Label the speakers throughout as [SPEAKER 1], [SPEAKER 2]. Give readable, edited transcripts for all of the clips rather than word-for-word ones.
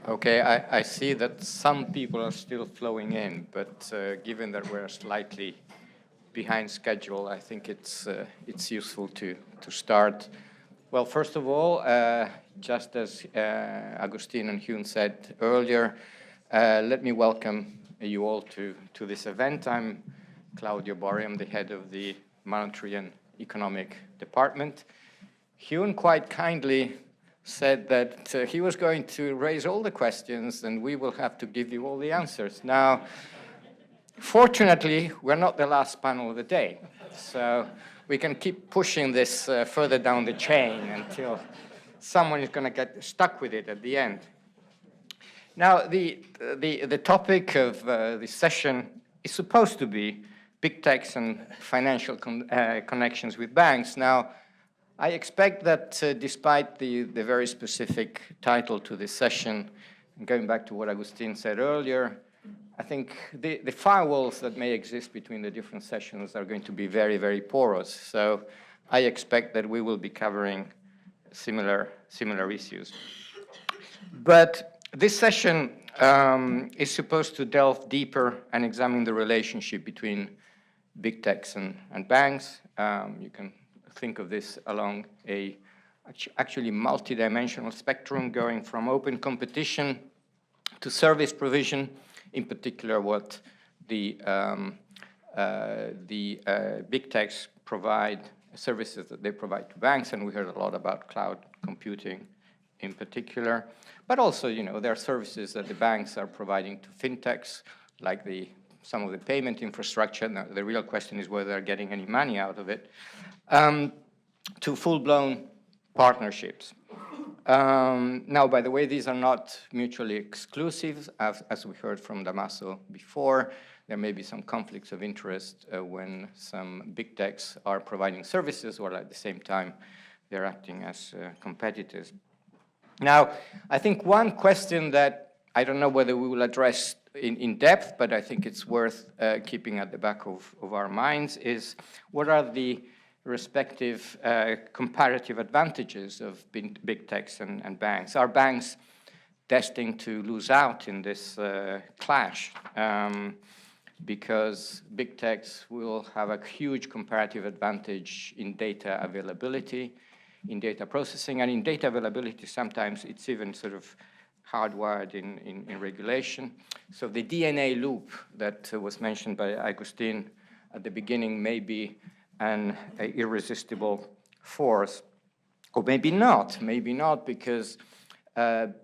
[SPEAKER 1] Okay, I see that some people are still flowing in, but given that we're slightly behind schedule, I think it's useful to start. Well, first of all, just as Agustin and Hyun said earlier, let me welcome you all to this event. I'm Claudio Borri, I'm the head of the Monetary and Economic Department. Hyun quite kindly said that he was going to raise all the questions and we will have to give you all the answers. Now, fortunately, we're not the last panel of the day, so we can keep pushing this further down the chain until someone is going to get stuck with it at the end. Now, the topic of this session is supposed to be big techs and financial connections with banks. Now, I expect that despite the very specific title to this session, and going back to what Agustin said earlier, I think the firewalls that may exist between the different sessions are going to be very, very porous. So I expect that we will be covering similar issues. But this session is supposed to delve deeper and examine the relationship between big techs and banks. You can think of this along a actually multi-dimensional spectrum going from open competition to service provision, in particular what the big techs provide, services that they provide to banks, and we heard a lot about cloud computing in particular, but also, there are services that the banks are providing to fintechs, like some of the payment infrastructure. Now, the real question is whether they're getting any money out of it, to full-blown partnerships. Now, by the way, these are not mutually exclusive. As we heard from Damaso before, there may be some conflicts of interest when some big techs are providing services while at the same time they're acting as competitors. Now, I think one question that I don't know whether we will address in depth, but I think it's worth keeping at the back of our minds is what are the respective comparative advantages of big techs and banks? Are banks destined to lose out in this clash? Because big techs will have a huge comparative advantage in data availability, in data processing, and in data availability sometimes it's even sort of hardwired in regulation. So the DNA loop that was mentioned by Agustin at the beginning may be an irresistible force, or maybe not because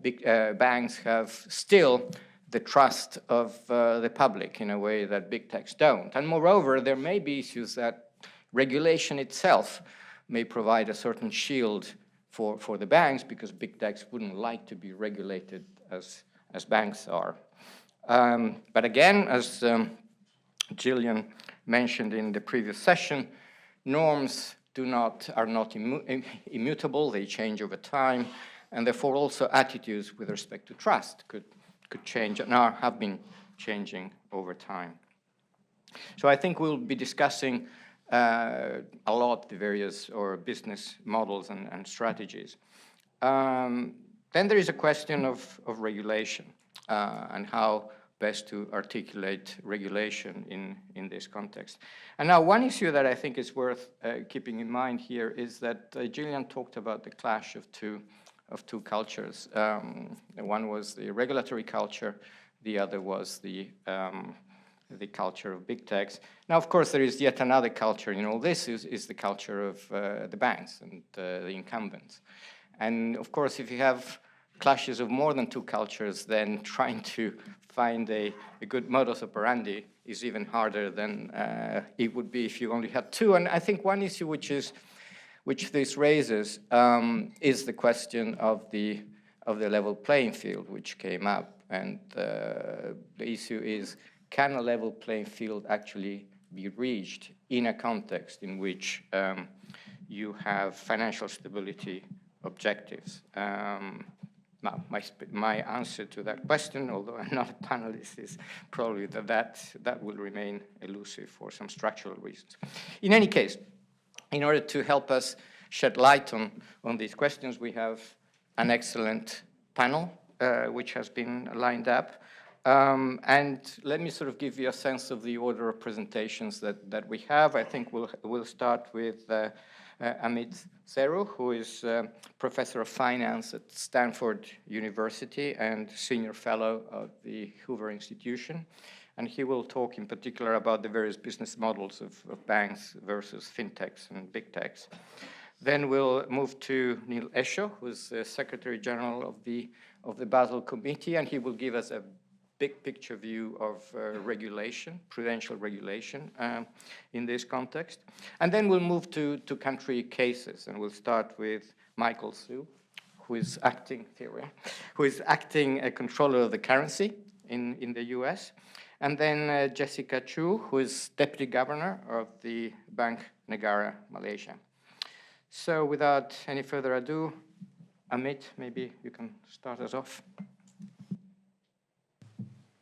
[SPEAKER 1] big banks have still the trust of the public in a way that big techs don't. And moreover, there may be issues that regulation itself may provide a certain shield for the banks because big techs wouldn't like to be regulated as banks are. But again, as Gillian mentioned in the previous session, norms are not immutable, they change over time, and therefore also attitudes with respect to trust could change and have been changing over time. So I think we'll be discussing a lot the various business models and strategies. Then there is a question of regulation and how best to articulate regulation in this context. And now one issue that I think is worth keeping in mind here is that Gillian talked about the clash of two cultures. One was the regulatory culture, the other was the culture of big techs. Now, of course, there is yet another culture in all this, is the culture of the banks and the incumbents. And of course, if you have clashes of more than two cultures, then trying to find a good modus operandi is even harder than it would be if you only had two. And I think one issue which this raises is the question of the level playing field, which came up. And the issue is, can a level playing field actually be reached in a context in which you have financial stability objectives? Now, my answer to that question, although I'm not a panelist, is probably that will remain elusive for some structural reasons. In any case, in order to help us shed light on these questions, we have an excellent panel which has been lined up. And let me sort of give you a sense of the order of presentations that we have. I think we'll start with Amit Seru, who is professor of finance at Stanford University and senior fellow of the Hoover Institution. And he will talk in particular about the various business models of banks versus fintechs and big techs. Then we'll move to Neil Esho, who's the Secretary General of the Basel Committee, and he will give us a big picture view of regulation, prudential regulation in this context. And then we'll move to country cases, and we'll start with Michael Su, who is acting controller of the currency in the US. And then Jessica Chu, who is Deputy Governor of the Bank Negara, Malaysia. So without any further ado, Amit, maybe you can start us off.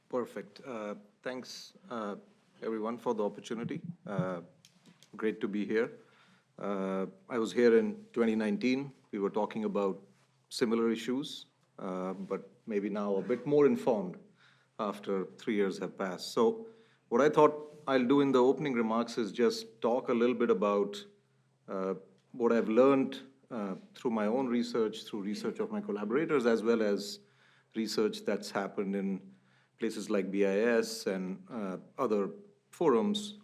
[SPEAKER 2] Perfect. Thanks, everyone, for the opportunity. Great to be here. I was here in 2019. We were talking about similar issues, but maybe now a bit more informed after 3 years have passed. So what I thought I'll do in the opening remarks is just talk a little bit about what I've learned through my own research, through research of my collaborators, as well as research that's happened in places like BIS and other forums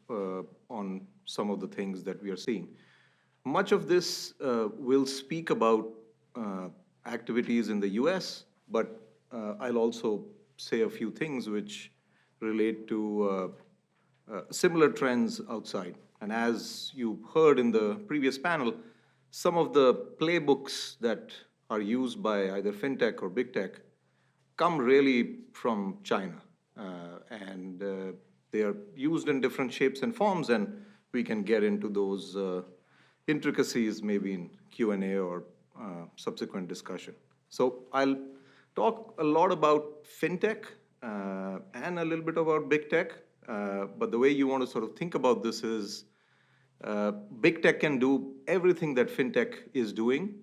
[SPEAKER 2] on some of the things that we are seeing. Much of this will speak about activities in the US, but I'll also say a few things which relate to similar trends outside. And as you heard in the previous panel, some of the playbooks that are used by either fintech or big tech come really from China. And they are used in different shapes and forms, and we can get into those intricacies maybe in Q&A or subsequent discussion. So I'll talk a lot about fintech and a little bit about big tech, but the way you want to sort of think about this is big tech can do everything that fintech is doing,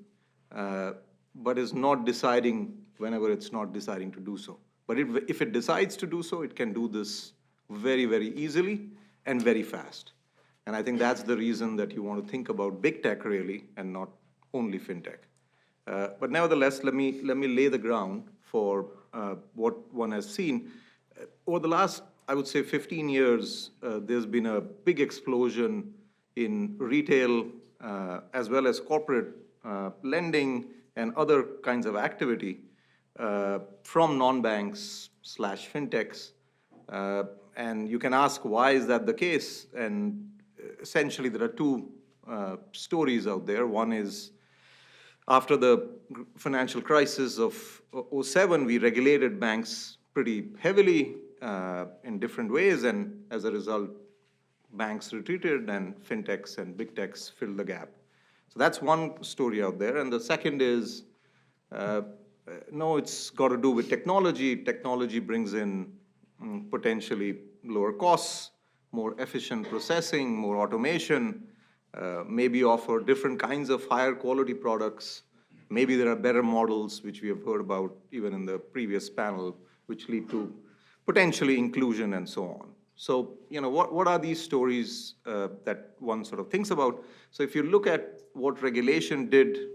[SPEAKER 2] but is not deciding whenever it's not deciding to do so. But if it decides to do so, it can do this very, very easily and very fast. And I think that's the reason that you want to think about big tech really, and not only fintech. But nevertheless, let me lay the ground for what one has seen. Over the last, I would say, 15 years, there's been a big explosion in retail as well as corporate lending and other kinds of activity from non-banks / fintechs. And you can ask, why is that the case? And essentially, there are two stories out there. One is, after the financial crisis of 2007, we regulated banks pretty heavily in different ways, and as a result, banks retreated and fintechs and big techs filled the gap. So that's one story out there. And the second is, no, it's got to do with technology. Technology brings in potentially lower costs, more efficient processing, more automation, maybe offer different kinds of higher quality products. Maybe there are better models, which we have heard about even in the previous panel, which lead to potentially inclusion and so on. So, what are these stories that one sort of thinks about? So if you look at what regulation did,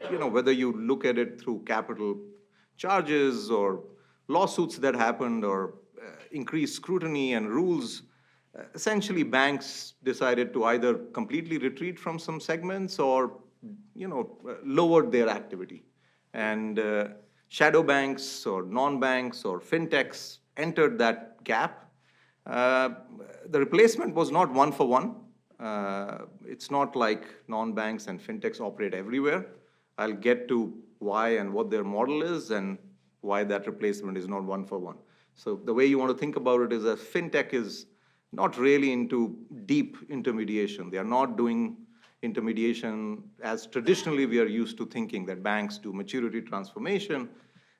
[SPEAKER 2] whether you look at it through capital charges or lawsuits that happened or increased scrutiny and rules, essentially banks decided to either completely retreat from some segments or, lowered their activity. And shadow banks or non-banks or fintechs entered that gap. The replacement was not one for one. It's not like non-banks and fintechs operate everywhere. I'll get to why and what their model is and why that replacement is not one for one. So the way you want to think about it is that fintech is not really into deep intermediation. They are not doing intermediation as traditionally we are used to thinking that banks do maturity transformation.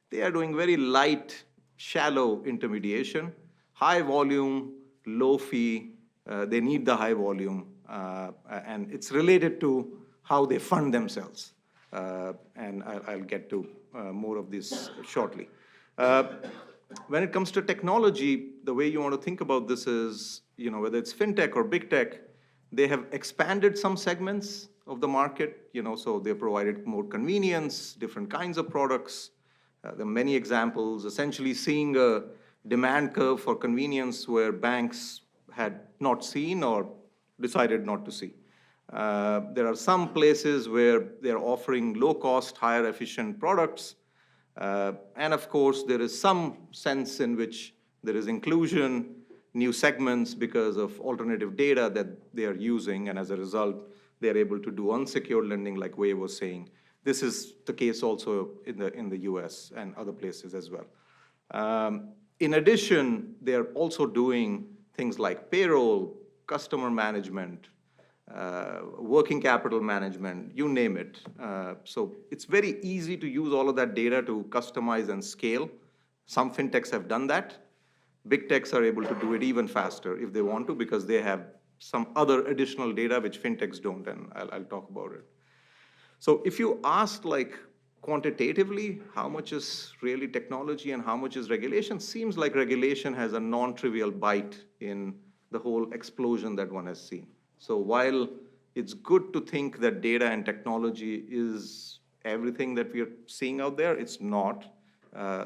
[SPEAKER 2] They are doing very light, shallow intermediation, high volume, low fee. They need the high volume, and it's related to how they fund themselves. and I'll get to more of this shortly. When it comes to technology, the way you want to think about this is, whether it's fintech or big tech, they have expanded some segments of the market, so they provided more convenience, different kinds of products. There are many examples, essentially seeing a demand curve for convenience where banks had not seen or decided not to see. There are some places where they're offering low-cost, higher efficient products. And of course, there is some sense in which there is inclusion, new segments because of alternative data that they are using, and as a result, they're able to do unsecured lending like Wei was saying. This is the case also in the US and other places as well. In addition, they're also doing things like payroll, customer management, working capital management, you name it. So it's very easy to use all of that data to customize and scale. Some fintechs have done that. Big techs are able to do it even faster if they want to, because they have some other additional data which fintechs don't, and I'll talk about it. So if you ask quantitatively, how much is really technology and how much is regulation, seems like regulation has a non-trivial bite in the whole explosion that one has seen. So while it's good to think that data and technology is everything that we are seeing out there, it's not.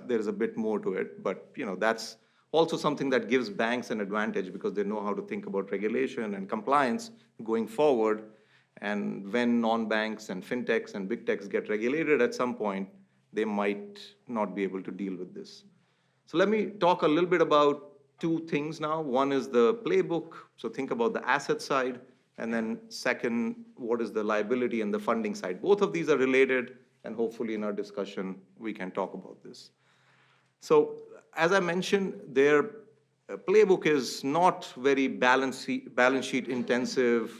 [SPEAKER 2] There's a bit more to it, but that's also something that gives banks an advantage because they know how to think about regulation and compliance going forward. And when non-banks and fintechs and big techs get regulated at some point, they might not be able to deal with this. So let me talk a little bit about two things now. One is the playbook, so think about the asset side, and then second, what is the liability and the funding side. Both of these are related, and hopefully in our discussion, we can talk about this. So as I mentioned, their playbook is not very balance sheet intensive,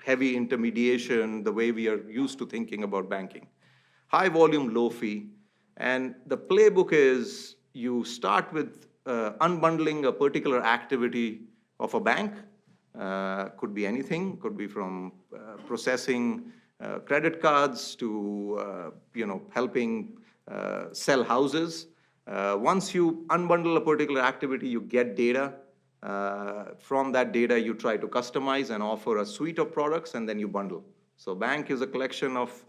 [SPEAKER 2] heavy intermediation, the way we are used to thinking about banking. High volume, low fee, and the playbook is you start with unbundling a particular activity of a bank. Could be anything, could be from processing credit cards to helping sell houses. Once you unbundle a particular activity, you get data. From that data, you try to customize and offer a suite of products, and then you bundle. So bank is a collection of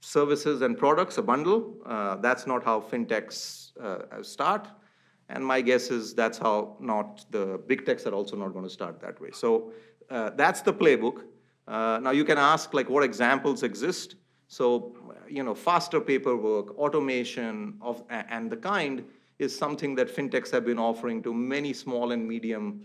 [SPEAKER 2] services and products, a bundle. That's not how fintechs start. And my guess is that's how not the big techs are also not going to start that way. So that's the playbook. Now you can ask what examples exist. So faster paperwork, automation and the kind is something that fintechs have been offering to many small and medium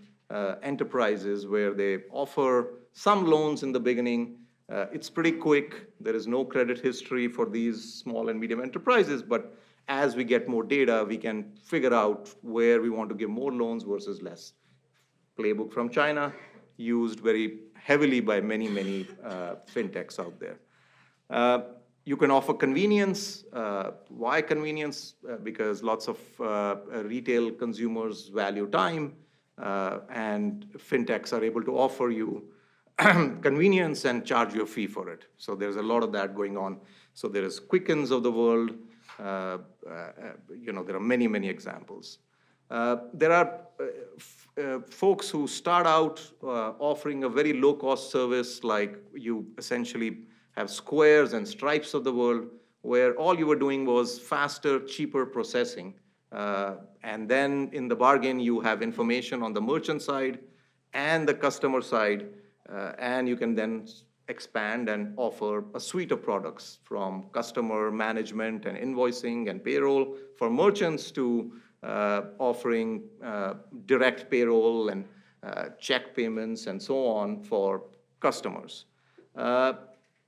[SPEAKER 2] enterprises, where they offer some loans in the beginning. It's pretty quick. There is no credit history for these small and medium enterprises, but as we get more data, we can figure out where we want to give more loans versus less. Playbook from China, used very heavily by many fintechs out there. You can offer convenience. Why convenience? Because lots of retail consumers value time, and fintechs are able to offer you convenience and charge you a fee for it. So there's a lot of that going on. So there is Quickens of the world. There are many examples. There are folks who start out offering a very low-cost service, like you essentially have Squares and Stripes of the world, where all you were doing was faster, cheaper processing. And then in the bargain, you have information on the merchant side and the customer side, and you can then expand and offer a suite of products, from customer management and invoicing and payroll for merchants to offering direct payroll and check payments and so on for customers.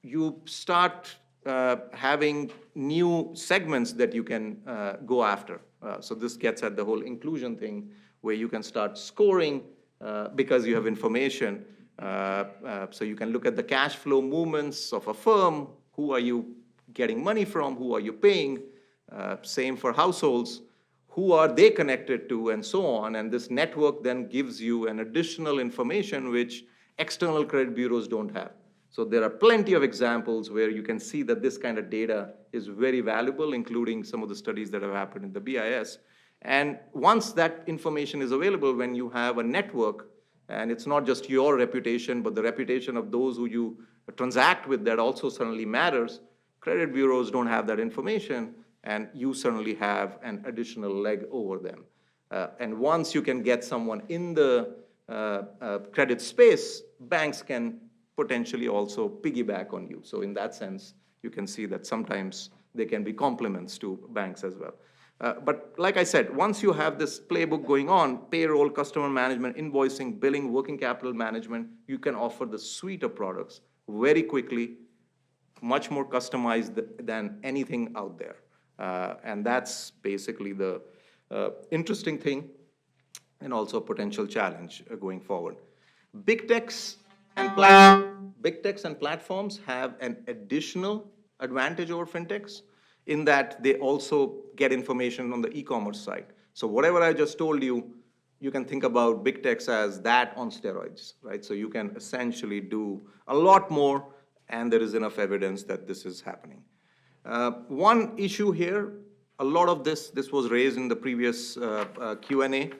[SPEAKER 2] You start having new segments that you can go after. So this gets at the whole inclusion thing, where you can start scoring because you have information. So you can look at the cash flow movements of a firm. Who are you getting money from? Who are you paying? Same for households. Who are they connected to, and so on. And this network then gives you an additional information which external credit bureaus don't have. So there are plenty of examples where you can see that this kind of data is very valuable, including some of the studies that have happened in the BIS. And once that information is available, when you have a network, and it's not just your reputation, but the reputation of those who you transact with that also certainly matters, credit bureaus don't have that information, and you certainly have an additional leg over them. And once you can get someone in the credit space, banks can potentially also piggyback on you. So in that sense, you can see that sometimes they can be complements to banks as well. But like I said, once you have this playbook going on, payroll, customer management, invoicing, billing, working capital management, you can offer the suite of products very quickly, much more customized than anything out there. And that's basically the interesting thing and also a potential challenge going forward. Big techs and platforms have an additional advantage over fintechs in that they also get information on the e-commerce side. So whatever I just told you, you can think about big techs as that on steroids, right? So you can essentially do a lot more, and there is enough evidence that this is happening. One issue here, a lot of this was raised in the previous Q&A.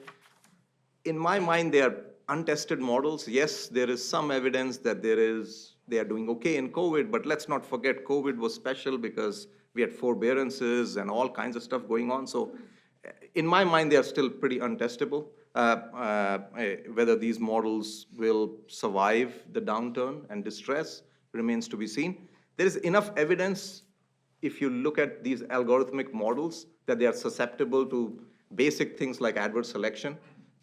[SPEAKER 2] In my mind, they are untested models. Yes, there is some evidence that they are doing okay in COVID, but let's not forget COVID was special because we had forbearances and all kinds of stuff going on. So in my mind, they are still pretty untestable. Whether these models will survive the downturn and distress remains to be seen. There is enough evidence, if you look at these algorithmic models, that they are susceptible to basic things like adverse selection,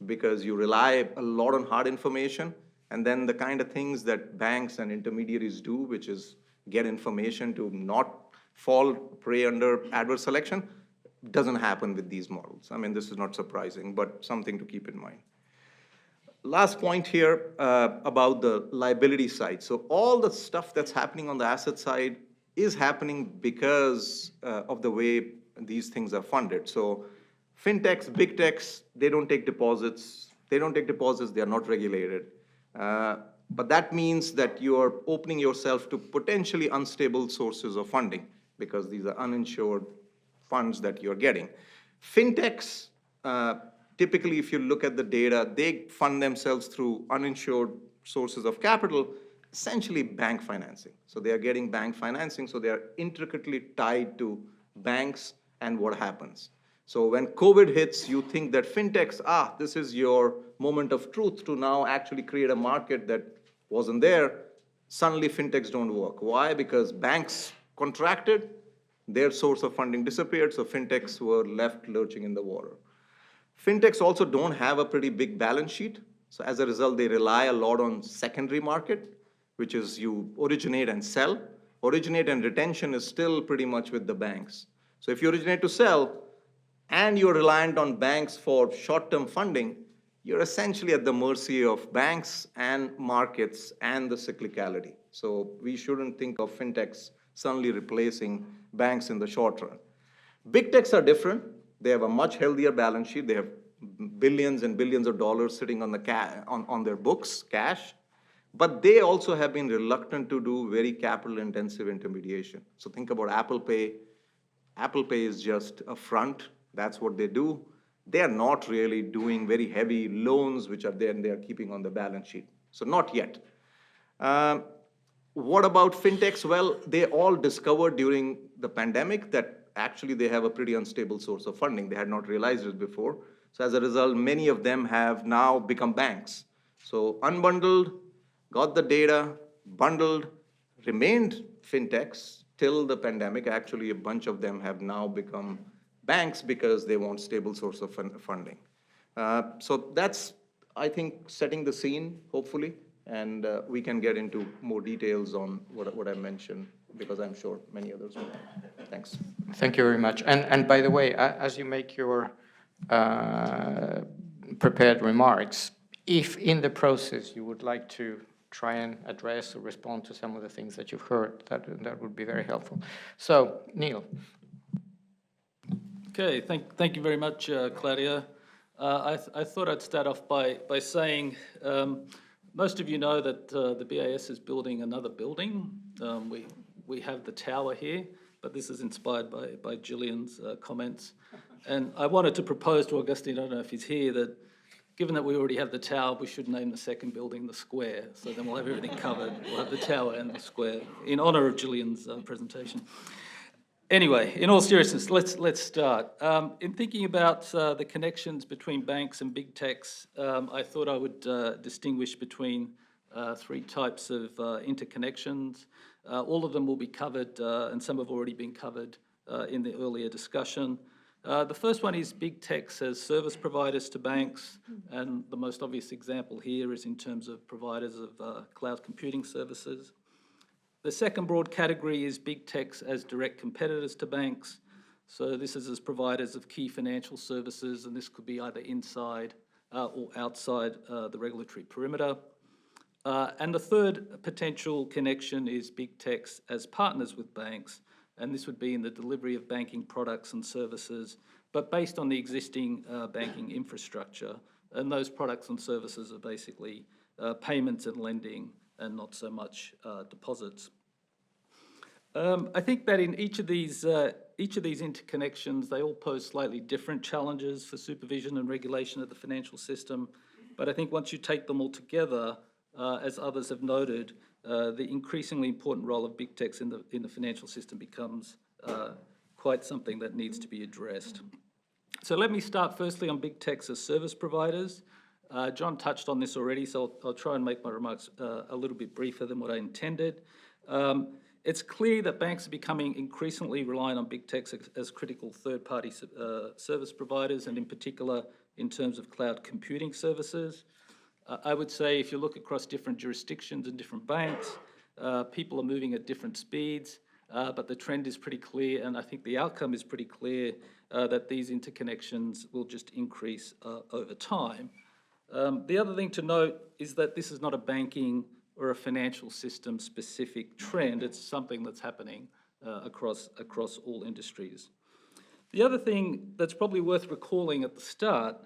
[SPEAKER 2] because you rely a lot on hard information, and then the kind of things that banks and intermediaries do, which is get information to not fall prey under adverse selection, doesn't happen with these models. I mean, this is not surprising, but something to keep in mind. Last point here about the liability side. So all the stuff that's happening on the asset side is happening because of the way these things are funded. So fintechs, big techs, they don't take deposits. They don't take deposits, they are not regulated. But that means that you're opening yourself to potentially unstable sources of funding because these are uninsured funds that you're getting. Fintechs, typically, if you look at the data, they fund themselves through uninsured sources of capital, essentially bank financing. So they are getting bank financing, so they are intricately tied to banks and what happens. So when COVID hits, you think that fintechs, this is your moment of truth to now actually create a market that wasn't there. Suddenly fintechs don't work. Why? Because banks contracted, their source of funding disappeared, so fintechs were left lurching in the water. Fintechs also don't have a pretty big balance sheet. So as a result, they rely a lot on secondary market, which is you originate and sell. Originate and retention is still pretty much with the banks. So if you originate to sell and you're reliant on banks for short-term funding, you're essentially at the mercy of banks and markets and the cyclicality. So we shouldn't think of fintechs suddenly replacing banks in the short run. Big techs are different. They have a much healthier balance sheet. They have billions and billions of dollars sitting on on their books, cash. But they also have been reluctant to do very capital-intensive intermediation. So think about Apple Pay. Apple Pay is just a front. That's what they do. They are not really doing very heavy loans, which are there and they are keeping on the balance sheet. So not yet. What about fintechs? Well, they all discovered during the pandemic that actually they have a pretty unstable source of funding. They had not realized it before. So as a result, many of them have now become banks. So unbundled, got the data, bundled, remained fintechs till the pandemic. Actually, a bunch of them have now become banks because they want stable source of funding. So that's, I think, setting the scene, hopefully, and we can get into more details on what I mentioned, because I'm sure many others will. Thanks.
[SPEAKER 1] Thank you very much. And by the way, as you make your prepared remarks, if in the process you would like to try and address or respond to some of the things that you've heard, that would be very helpful. So, Neil.
[SPEAKER 3] Okay, thank you very much, Claudia. I thought I'd start off by saying Most of you know that the BAS is building another building. We have the tower here, but this is inspired by Gillian's comments. And I wanted to propose to Augustine, I don't know if he's here, that given that we already have the tower, we should name the second building the square. So then we'll have everything covered. We'll have the tower and the square in honour of Gillian's presentation. Anyway, in all seriousness, let's start. In thinking about the connections between banks and big techs, I thought I would distinguish between three types of interconnections. All of them will be covered, and some have already been covered in the earlier discussion. The first one is big techs as service providers to banks, and the most obvious example here is in terms of providers of cloud computing services. The second broad category is big techs as direct competitors to banks. So this is as providers of key financial services, and this could be either inside or outside the regulatory perimeter. And the third potential connection is big techs as partners with banks, and this would be in the delivery of banking products and services, but based on the existing banking infrastructure. And those products and services are basically payments and lending, and not so much deposits. I think that in each of these interconnections, they all pose slightly different challenges for supervision and regulation of the financial system. But I think once you take them all together, as others have noted, the increasingly important role of big techs in the financial system becomes quite something that needs to be addressed. So let me start firstly on big techs as service providers. John touched on this already, so I'll try and make my remarks a little bit briefer than what I intended. It's clear that banks are becoming increasingly reliant on big techs as critical third-party service providers, and in particular in terms of cloud computing services. I would say if you look across different jurisdictions and different banks, people are moving at different speeds, but the trend is pretty clear, and I think the outcome is pretty clear that these interconnections will just increase over time. The other thing to note is that this is not a banking or a financial system specific trend. It's something that's happening across all industries. The other thing that's probably worth recalling at the start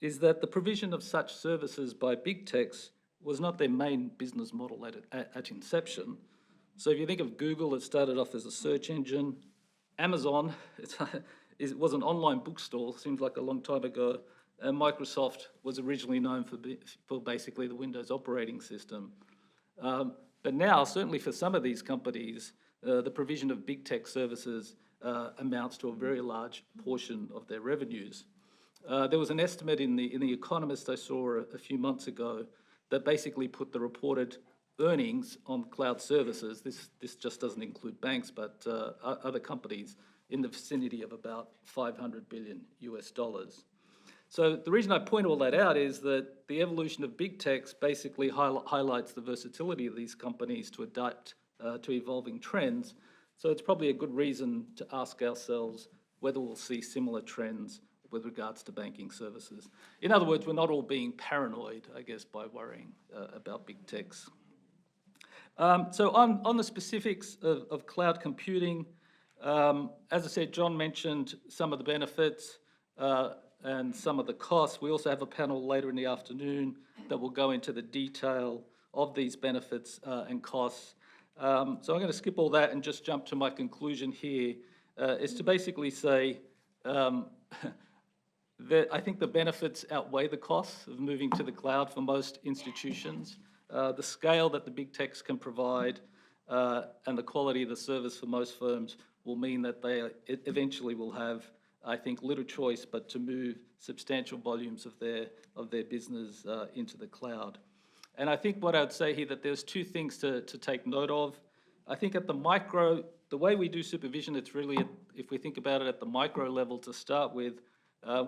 [SPEAKER 3] is that the provision of such services by big techs was not their main business model at inception. So if you think of Google, it started off as a search engine. Amazon, it was an online bookstore, seems like a long time ago. And Microsoft was originally known for basically the Windows operating system. But now, certainly for some of these companies, the provision of big tech services amounts to a very large portion of their revenues. There was an estimate in the Economist I saw a few months ago that basically put the reported earnings on cloud services, this just doesn't include banks, but other companies, in the vicinity of about $500 billion US. So the reason I point all that out is that the evolution of big techs basically highlights the versatility of these companies to adapt to evolving trends. So it's probably a good reason to ask ourselves whether we'll see similar trends with regards to banking services. In other words, we're not all being paranoid, I guess, by worrying about big techs. So on the specifics of cloud computing, as I said, John mentioned some of the benefits and some of the costs. We also have a panel later in the afternoon that will go into the detail of these benefits and costs. So I'm going to skip all that and just jump to my conclusion here, is to basically say that I think the benefits outweigh the costs of moving to the cloud for most institutions. The scale that the big techs can provide and the quality of the service for most firms will mean that they eventually will have, I think, little choice but to move substantial volumes of their business into the cloud. And I think what I'd say here that there's two things to take note of. I think at the micro, the way we do supervision, it's really, if we think about it at the micro level to start with,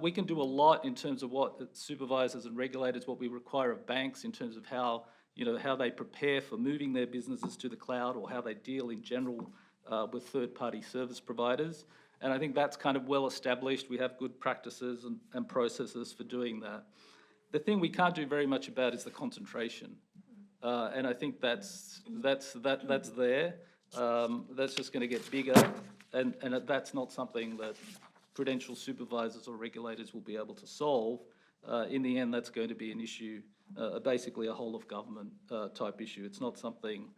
[SPEAKER 3] we can do a lot in terms of what supervisors and regulators, what we require of banks in terms of how they prepare for moving their businesses to the cloud, or how they deal in general with third-party service providers. And I think that's kind of well established. We have good practices and processes for doing that. The thing we can't do very much about is the concentration. And I think that's there. That's just going to get bigger. And that's not something that prudential supervisors or regulators will be able to solve. In the end, that's going to be an issue basically a whole of government type issue. It's not something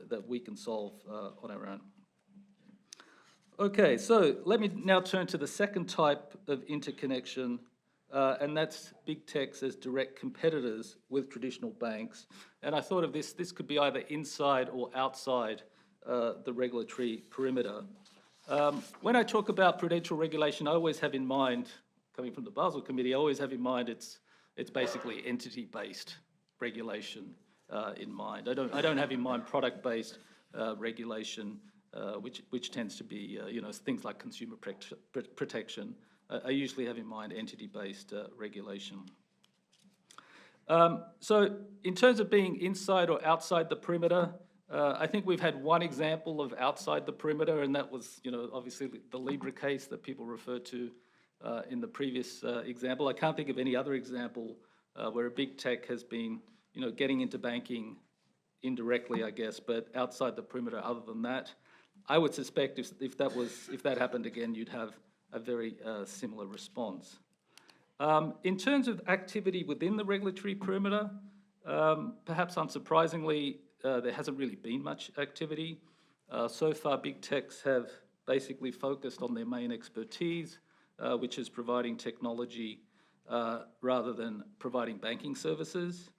[SPEAKER 3] that we can solve on our own. Okay, so let me now turn to the second type of interconnection, and that's big techs as direct competitors with traditional banks. And I thought of this could be either inside or outside the regulatory perimeter. When I talk about prudential regulation, I always have in mind, coming from the Basel Committee, I always have in mind it's basically entity-based regulation in mind. I don't have in mind product-based regulation, which tends to be things like consumer protection. I usually have in mind entity-based regulation. So in terms of being inside or outside the perimeter, I think we've had one example of outside the perimeter, and that was, obviously the Libra case that people referred to in the previous example. I can't think of any other example where a big tech has been, getting into banking indirectly, I guess, but outside the perimeter. Other than that, I would suspect if that happened again, you'd have a very similar response. In terms of activity within the regulatory perimeter, perhaps unsurprisingly, there hasn't really been much activity. So far, big techs have basically focused on their main expertise, which is providing technology rather than providing banking services.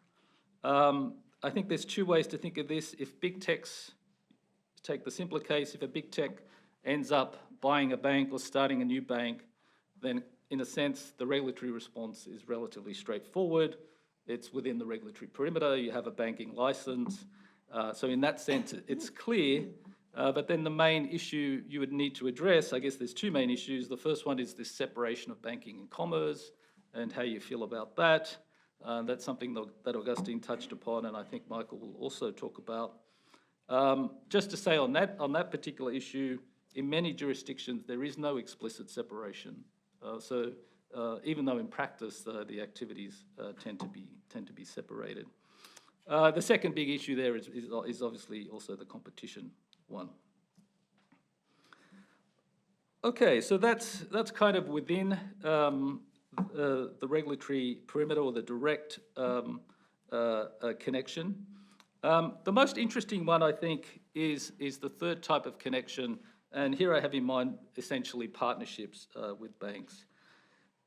[SPEAKER 3] I think there's two ways to think of this. If big techs, take the simpler case, if a big tech ends up buying a bank or starting a new bank, then in a sense, the regulatory response is relatively straightforward. It's within the regulatory perimeter. You have a banking license. So in that sense, it's clear. But then the main issue you would need to address, I guess there's two main issues. The first one is this separation of banking and commerce and how you feel about that. That's something that Augustine touched upon, and I think Michael will also talk about. Just to say on that particular issue, in many jurisdictions, there is no explicit separation. So even though in practice the activities tend to be separated. The second big issue there is obviously also the competition one. Okay, so that's kind of within the regulatory perimeter or the direct connection. The most interesting one, I think, is the third type of connection, and here I have in mind essentially partnerships with banks.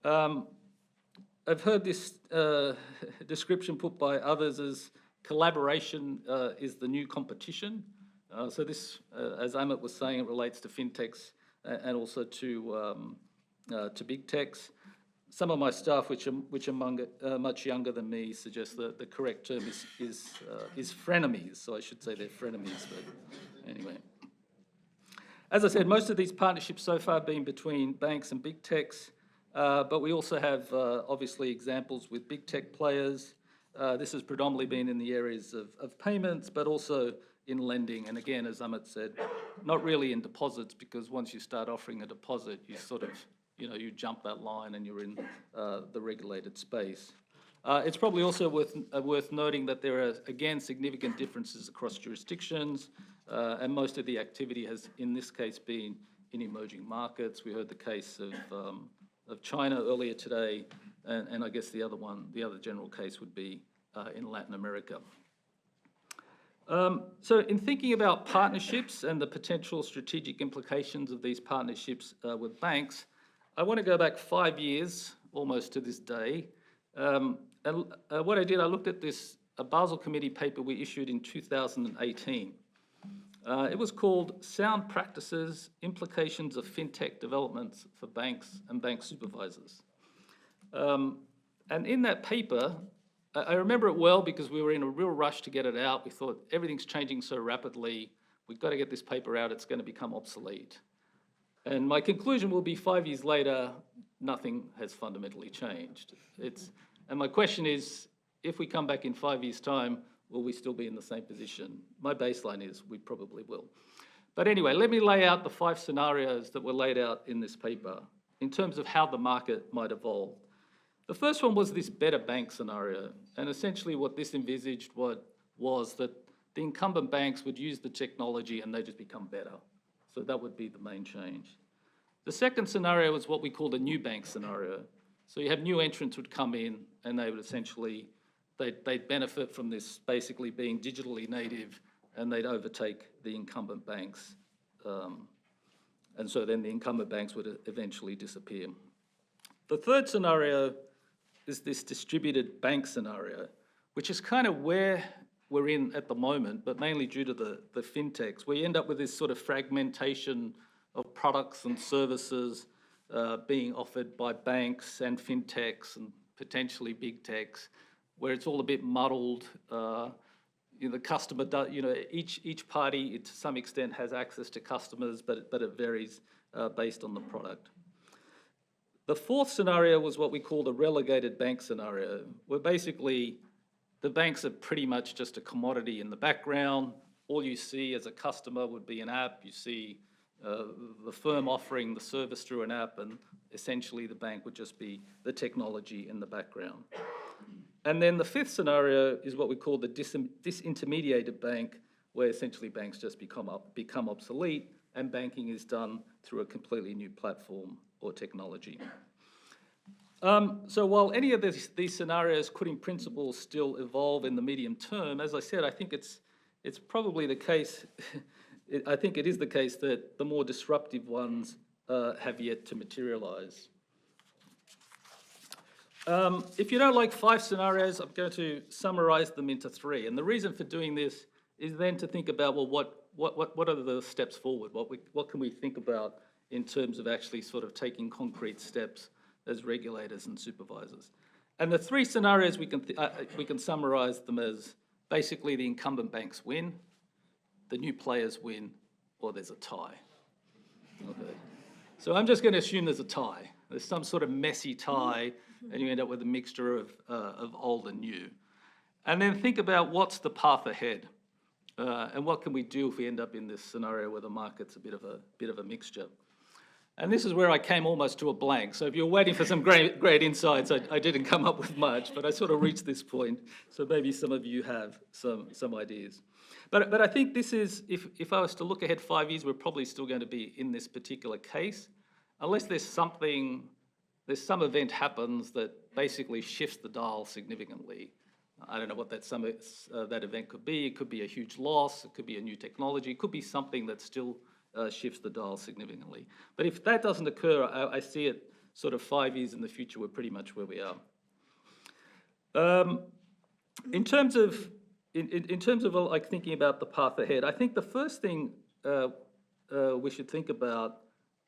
[SPEAKER 3] I've heard this description put by others as collaboration is the new competition. So this, as Amit was saying, it relates to fintechs and also to big techs. Some of my staff, which are much younger than me, suggest that the correct term is frenemies. So I should say they're frenemies, but anyway. As I said, most of these partnerships so far have been between banks and big techs, but we also have obviously examples with big tech players. This has predominantly been in the areas of payments, but also in lending. And again, as Amit said, not really in deposits, because once you start offering a deposit, you sort of, you jump that line and you're in the regulated space. It's probably also worth noting that there are, again, significant differences across jurisdictions, and most of the activity has, in this case, been in emerging markets. We heard the case of China earlier today, and I guess the other general case would be in Latin America. So in thinking about partnerships and the potential strategic implications of these partnerships with banks, I want to go back 5 years, almost to this day. And what I did, I looked at a Basel Committee paper we issued in 2018. It was called Sound Practices, Implications of FinTech Developments for Banks and Bank Supervisors. And in that paper, I remember it well because we were in a real rush to get it out. We thought everything's changing so rapidly, we've got to get this paper out, it's going to become obsolete. And my conclusion will be 5 years later, nothing has fundamentally changed. And my question is, if we come back in 5 years' time, will we still be in the same position? My baseline is we probably will. But anyway, let me lay out the 5 scenarios that were laid out in this paper in terms of how the market might evolve. The first one was this better bank scenario. And essentially what this envisaged was that the incumbent banks would use the technology and they just become better. So that would be the main change. The second scenario was what we called a new bank scenario. So you have new entrants would come in and they would essentially they'd benefit from this basically being digitally native, and they'd overtake the incumbent banks. And so then the incumbent banks would eventually disappear. The third scenario is this distributed bank scenario, which is kind of where we're in at the moment, but mainly due to the fintechs. We end up with this sort of fragmentation of products and services being offered by banks and fintechs and potentially big techs, where it's all a bit muddled. The customer does, each party to some extent has access to customers, but it varies based on the product. The fourth scenario was what we call the relegated bank scenario, where basically the banks are pretty much just a commodity in the background. All you see as a customer would be an app. You see the firm offering the service through an app, and essentially the bank would just be the technology in the background. And then the fifth scenario is what we call the disintermediated bank, where essentially banks just become obsolete and banking is done through a completely new platform or technology. So while any of these scenarios could in principle still evolve in the medium term, as I said, I think it's probably the case, I think it is the case that the more disruptive ones have yet to materialize. If you don't like 5 scenarios, I'm going to summarize them into 3. And the reason for doing this is then to think about, well, what are the steps forward? What can we think about in terms of actually sort of taking concrete steps as regulators and supervisors? And the 3 scenarios we can summarize them as basically the incumbent banks win, the new players win, or there's a tie. Okay. So I'm just going to assume there's a tie. There's some sort of messy tie, and you end up with a mixture of old and new. And then think about what's the path ahead, and what can we do if we end up in this scenario where the market's a bit of a mixture. And this is where I came almost to a blank. So if you're waiting for some great insights, I didn't come up with much, but I sort of reached this point. So maybe some of you have some ideas. But I think this is, if I was to look ahead 5 years, we're probably still going to be in this particular case, unless there's some event happens that basically shifts the dial significantly. I don't know what that event could be. It could be a huge loss. It could be a new technology. It could be something that still shifts the dial significantly. But if that doesn't occur, I see it sort of 5 years in the future, we're pretty much where we are. In terms of like thinking about the path ahead, I think the first thing we should think about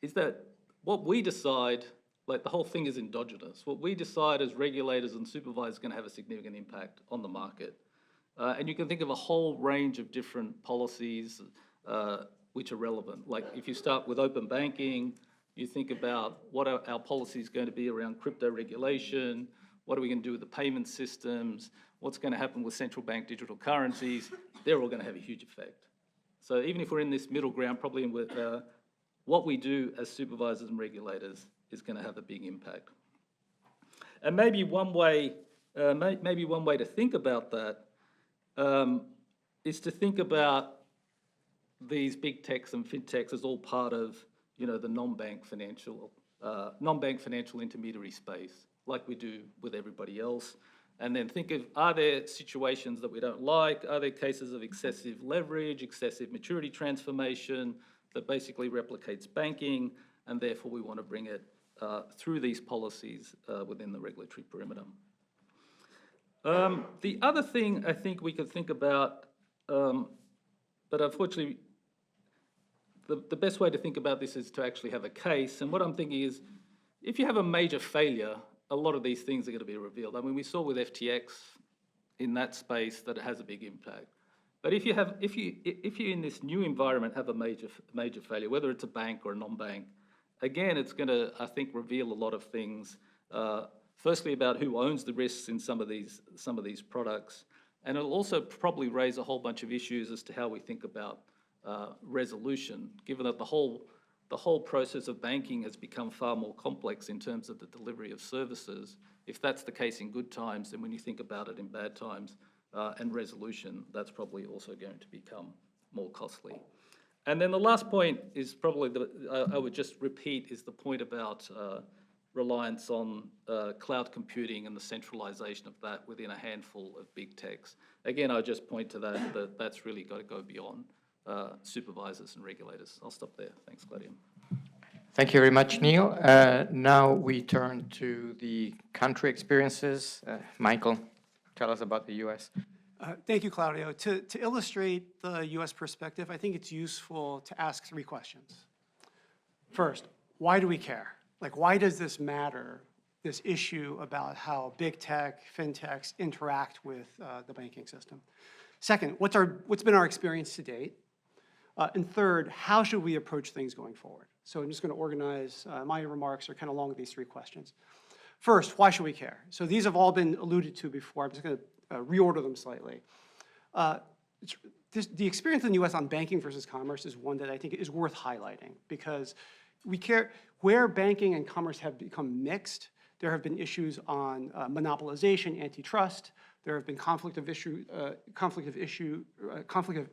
[SPEAKER 3] is that what we decide, like the whole thing is endogenous. What we decide as regulators and supervisors is going to have a significant impact on the market. And you can think of a whole range of different policies which are relevant. Like if you start with open banking, you think about what are our policies going to be around crypto regulation, what are we going to do with the payment systems, what's going to happen with central bank digital currencies, they're all going to have a huge effect. So even if we're in this middle ground, probably with what we do as supervisors and regulators is going to have a big impact. And maybe one way to think about that is to think about these big techs and fintechs as all part of, the non-bank financial intermediary space, like we do with everybody else. And then think of, are there situations that we don't like? Are there cases of excessive leverage, excessive maturity transformation that basically replicates banking, and therefore we want to bring it through these policies within the regulatory perimeter. The other thing I think we could think about, but unfortunately, the best way to think about this is to actually have a case. And what I'm thinking is, if you have a major failure, a lot of these things are going to be revealed. I mean, we saw with FTX in that space that it has a big impact. But if you in this new environment have a major failure, whether it's a bank or a non-bank, again, it's going to, I think, reveal a lot of things. Firstly, about who owns the risks in some of these products, and it'll also probably raise a whole bunch of issues as to how we think about resolution, given that the whole process of banking has become far more complex in terms of the delivery of services. If that's the case in good times, then when you think about it in bad times and resolution, that's probably also going to become more costly. And then the last point is probably I would just repeat is the point about reliance on cloud computing and the centralization of that within a handful of big techs. Again, I just point to that that's really got to go beyond supervisors and regulators. I'll stop there. Thanks, Claudia.
[SPEAKER 1] Thank you very much, Neil. Now we turn to the country experiences. Michael, tell us about the US.
[SPEAKER 4] Thank you, Claudio. To illustrate the U.S. perspective, I think it's useful to ask 3 questions. First, why do we care? Like, why does this matter, this issue about how big tech, fintechs interact with the banking system? Second, what's been our experience to date? And third, how should we approach things going forward? So I'm just going to organize my remarks are kind of along with these 3 questions. First, why should we care? So these have all been alluded to before. I'm just going to reorder them slightly. The experience in the U.S. on banking versus commerce is one that I think is worth highlighting because we care where banking and commerce have become mixed. There have been issues on monopolization, antitrust. There have been conflict of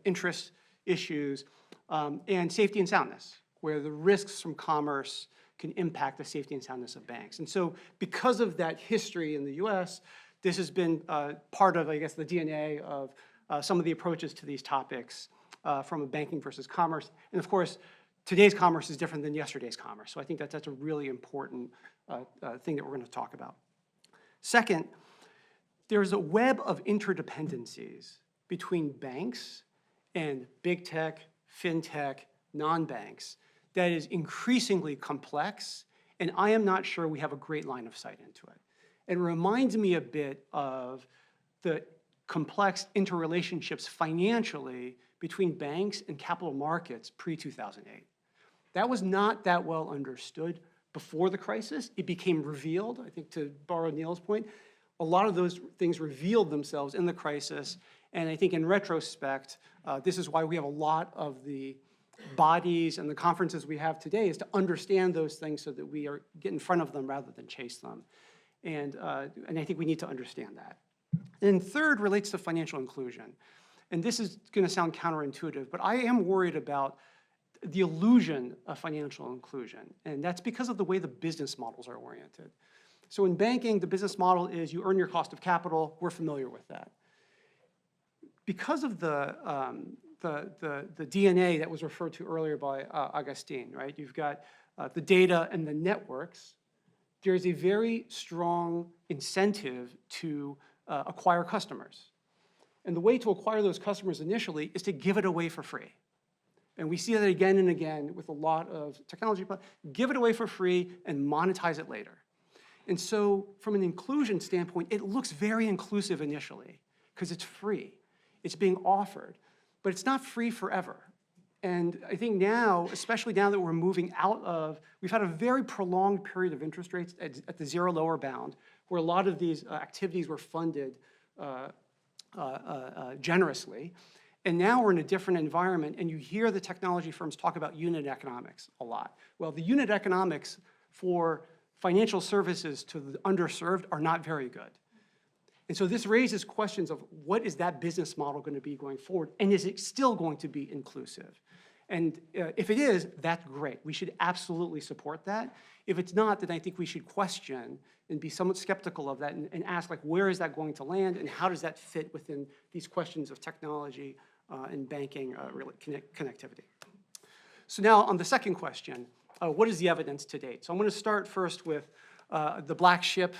[SPEAKER 4] interest issues, and safety and soundness, where the risks from commerce can impact the safety and soundness of banks. And so because of that history in the U.S., this has been part of, I guess, the DNA of some of the approaches to these topics from a banking versus commerce. And of course, today's commerce is different than yesterday's commerce. So I think that's a really important thing that we're going to talk about. Second, there's a web of interdependencies between banks and big tech, fintech, non-banks that is increasingly complex, and I am not sure we have a great line of sight into it. It reminds me a bit of the complex interrelationships financially between banks and capital markets pre-2008. That was not that well understood before the crisis. It became revealed, I think to borrow Neil's point, a lot of those things revealed themselves in the crisis, and I think in retrospect, this is why we have a lot of the bodies and the conferences we have today is to understand those things so that we get in front of them rather than chase them. And I think we need to understand that. And third relates to financial inclusion. And this is going to sound counterintuitive, but I am worried about the illusion of financial inclusion. And that's because of the way the business models are oriented. So in banking, the business model is you earn your cost of capital. We're familiar with that. Because of the DNA that was referred to earlier by Augustine, right? You've got the data and the networks. There's a very strong incentive to acquire customers. And the way to acquire those customers initially is to give it away for free. And we see that again and again with a lot of technology. Give it away for free and monetize it later. And so from an inclusion standpoint, it looks very inclusive initially because it's free. It's being offered, but it's not free forever. And I think now, especially now that we're moving out of, we've had a very prolonged period of interest rates at the zero lower bound, where a lot of these activities were funded generously. And now we're in a different environment, and you hear the technology firms talk about unit economics a lot. Well, the unit economics for financial services to the underserved are not very good. And so this raises questions of what is that business model going to be going forward, and is it still going to be inclusive? And if it is, that's great. We should absolutely support that. If it's not, then I think we should question and be somewhat skeptical of that and ask, like, where is that going to land, and how does that fit within these questions of technology and banking connectivity? So now on the second question, what is the evidence to date? So I'm going to start first with the black ship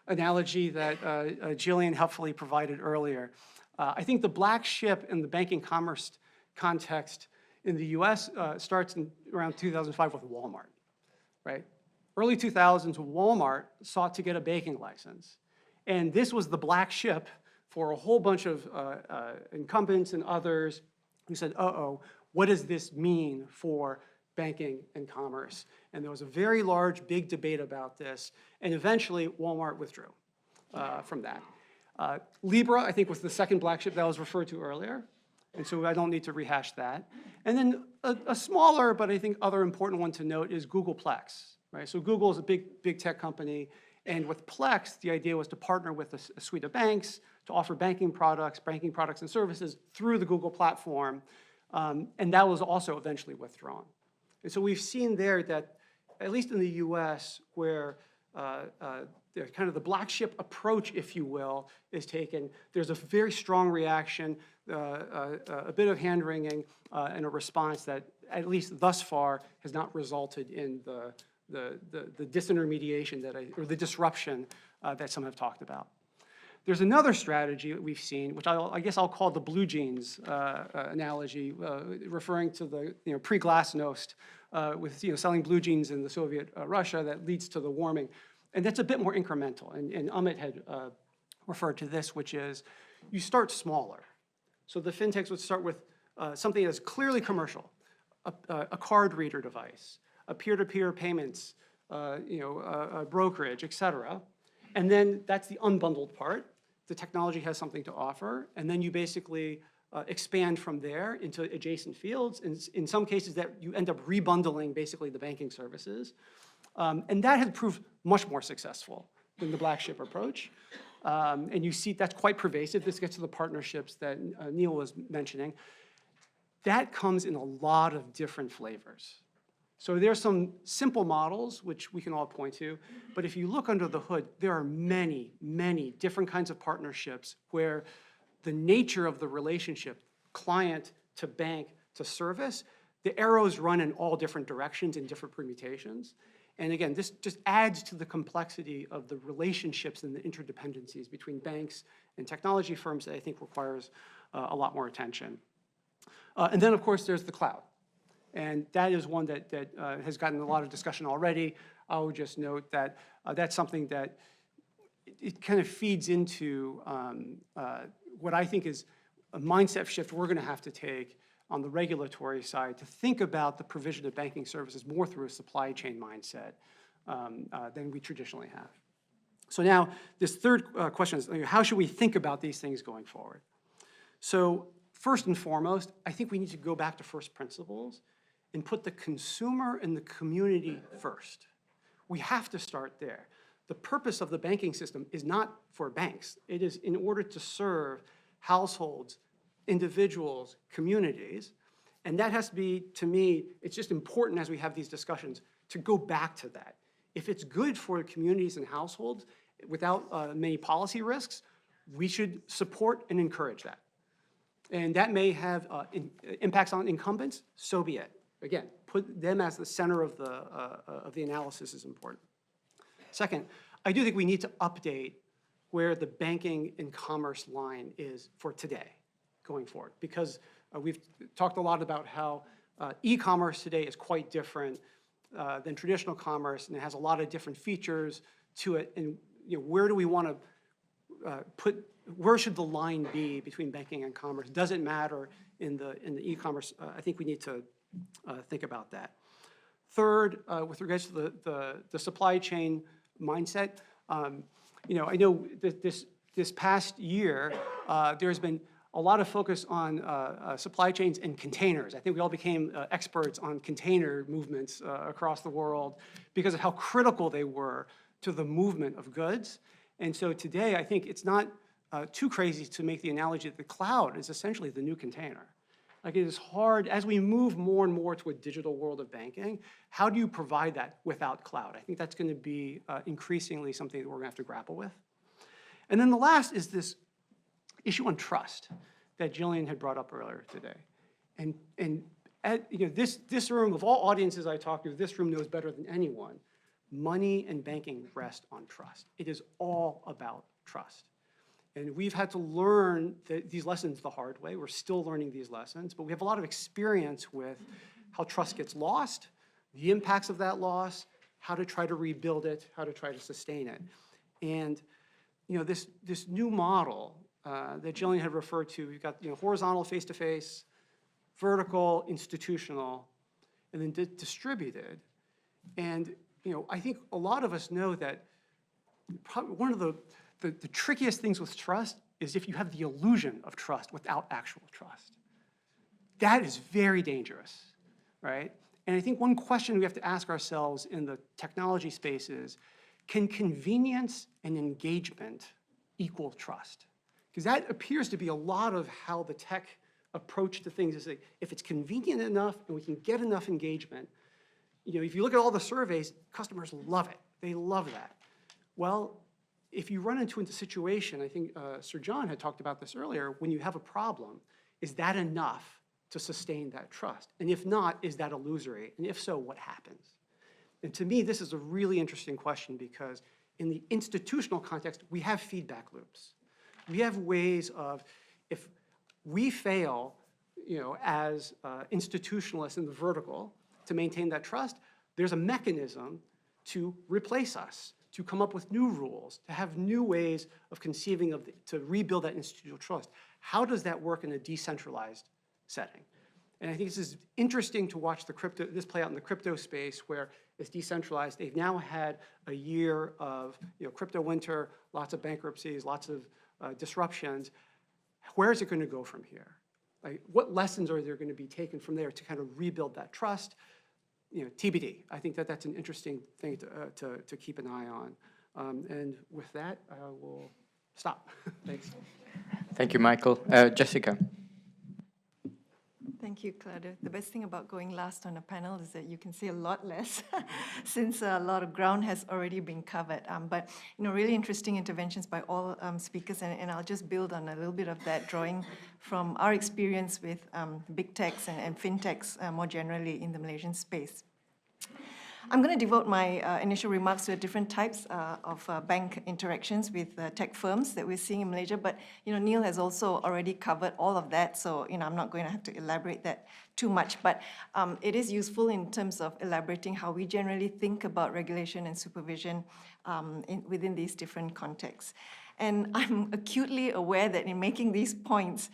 [SPEAKER 4] analogy that Gillian helpfully provided earlier. I think the black ship in the banking commerce context in the US starts in around 2005 with Walmart, right? Early 2000s, Walmart sought to get a banking license. And this was the black ship for a whole bunch of incumbents and others who said, uh-oh, what does this mean for banking and commerce? And there was a very large, big debate about this. And eventually, Walmart withdrew from that. Libra, I think, was the second black ship that was referred to earlier. And so I don't need to rehash that. And then a smaller, but I think other important one to note is Google Plex, right? So Google is a big tech company. And with Plex, the idea was to partner with a suite of banks to offer banking products and services through the Google platform. And that was also eventually withdrawn. And so we've seen there that, at least in the US, where kind of the black ship approach, if you will, is taken. There's a very strong reaction, a bit of hand-wringing, and a response that, at least thus far, has not resulted in the disintermediation or the disruption that some have talked about. There's another strategy that we've seen, which I guess I'll call the blue jeans analogy, referring to the pre-glasnost with selling blue jeans in the Soviet Russia that leads to the warming. And that's a bit more incremental. And Amit had referred to this, which is you start smaller. So the fintechs would start with something that's clearly commercial, a card reader device, a peer-to-peer payments, a brokerage, et cetera. And then that's the unbundled part. The technology has something to offer, and then you basically expand from there into adjacent fields. And in some cases, that you end up rebundling basically the banking services. And that has proved much more successful than the black ship approach. And you see that's quite pervasive. This gets to the partnerships that Neil was mentioning. That comes in a lot of different flavors. So there's some simple models, which we can all point to, but if you look under the hood, there are many, many different kinds of partnerships where the nature of the relationship, client to bank to service, the arrows run in all different directions in different permutations. And again, this just adds to the complexity of the relationships and the interdependencies between banks and technology firms that I think requires a lot more attention. And then, of course, there's the cloud. And that is one that has gotten a lot of discussion already. I would just note that that's something that it kind of feeds into what I think is a mindset shift we're going to have to take on the regulatory side to think about the provision of banking services more through a supply chain mindset than we traditionally have. So now, this third question is, how should we think about these things going forward? So first and foremost, I think we need to go back to first principles and put the consumer and the community first. We have to start there. The purpose of the banking system is not for banks. It is in order to serve households, individuals, communities. And that has to be, to me, it's just important as we have these discussions to go back to that. If it's good for communities and households without many policy risks, we should support and encourage that. And that may have impacts on incumbents, so be it. Again, put them as the center of the analysis is important. Second, I do think we need to update where the banking and commerce line is for today, going forward, because we've talked a lot about how e-commerce today is quite different than traditional commerce, and it has a lot of different features to it. And where do we want to where should the line be between banking and commerce? Does it matter in the e-commerce? I think we need to think about that. Third, with regards to the supply chain mindset, I know that this past year there's been a lot of focus on supply chains and containers. I think we all became experts on container movements across the world because of how critical they were to the movement of goods. And so today, I think it's not too crazy to make the analogy that the cloud is essentially the new container. Like, it is hard, as we move more and more to a digital world of banking, how do you provide that without cloud? I think that's going to be increasingly something that we're going to have to grapple with. And then the last is this issue on trust that Jillian had brought up earlier today. And this room, of all audiences I talk to, this room knows better than anyone, money and banking rest on trust. It is all about trust. And we've had to learn these lessons the hard way. We're still learning these lessons, but we have a lot of experience with how trust gets lost, the impacts of that loss, how to try to rebuild it, how to try to sustain it. And this new model that Jillian had referred to, you've got horizontal face-to-face, vertical, institutional, and then distributed. And I think a lot of us know that probably one of the trickiest things with trust is if you have the illusion of trust without actual trust. That is very dangerous, right? And I think one question we have to ask ourselves in the technology space is, can convenience and engagement equal trust? Because that appears to be a lot of how the tech approach to things is like, if it's convenient enough and we can get enough engagement, if you look at all the surveys, customers love it. They love that. Well, if you run into a situation, I think Sir John had talked about this earlier, when you have a problem, is that enough to sustain that trust? And if not, is that illusory? And if so, what happens? And to me, this is a really interesting question because in the institutional context, we have feedback loops. We have ways of, if we fail, as institutionalists in the vertical to maintain that trust, there's a mechanism to replace us, to come up with new rules, to have new ways of conceiving of, to rebuild that institutional trust. How does that work in a decentralized setting? And I think this is interesting to watch this play out in the crypto space where it's decentralized. They've now had a year of crypto winter, lots of bankruptcies, lots of disruptions. Where is it going to go from here? Like, what lessons are there going to be taken from there to kind of rebuild that trust? TBD. I think that's an interesting thing to keep an eye on. And with that, we'll stop. Thanks.
[SPEAKER 1] Thank you, Michael. Jessica.
[SPEAKER 5] Thank you, Claudia. The best thing about going last on a panel is that you can say a lot less since a lot of ground has already been covered. But really interesting interventions by all speakers, and I'll just build on a little bit of that, drawing from our experience with big techs and fintechs more generally in the Malaysian space. I'm going to devote my initial remarks to different types of bank interactions with tech firms that we're seeing in Malaysia, but Neil has also already covered all of that, so I'm not going to have to elaborate that too much, but it is useful in terms of elaborating how we generally think about regulation and supervision within these different contexts. And I'm acutely aware that in making these points,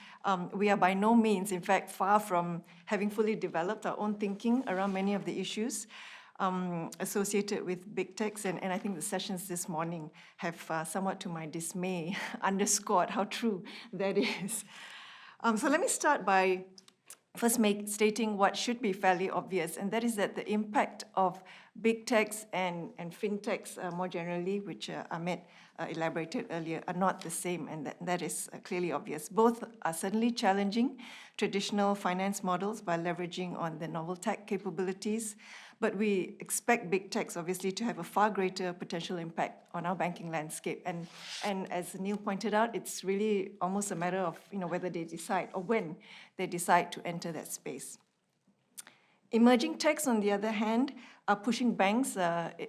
[SPEAKER 5] we are by no means, in fact, far from having fully developed our own thinking around many of the issues associated with big techs, and I think the sessions this morning have, somewhat to my dismay, underscored how true that is. So let me start by first stating what should be fairly obvious, and that is that the impact of big techs and fintechs more generally, which Ahmed elaborated earlier, are not the same, and that is clearly obvious. Both are certainly challenging traditional finance models by leveraging on the novel tech capabilities, but we expect big techs obviously to have a far greater potential impact on our banking landscape. And as Neil pointed out, it's really almost a matter of whether they decide or when they decide to enter that space. Emerging techs, on the other hand, are pushing banks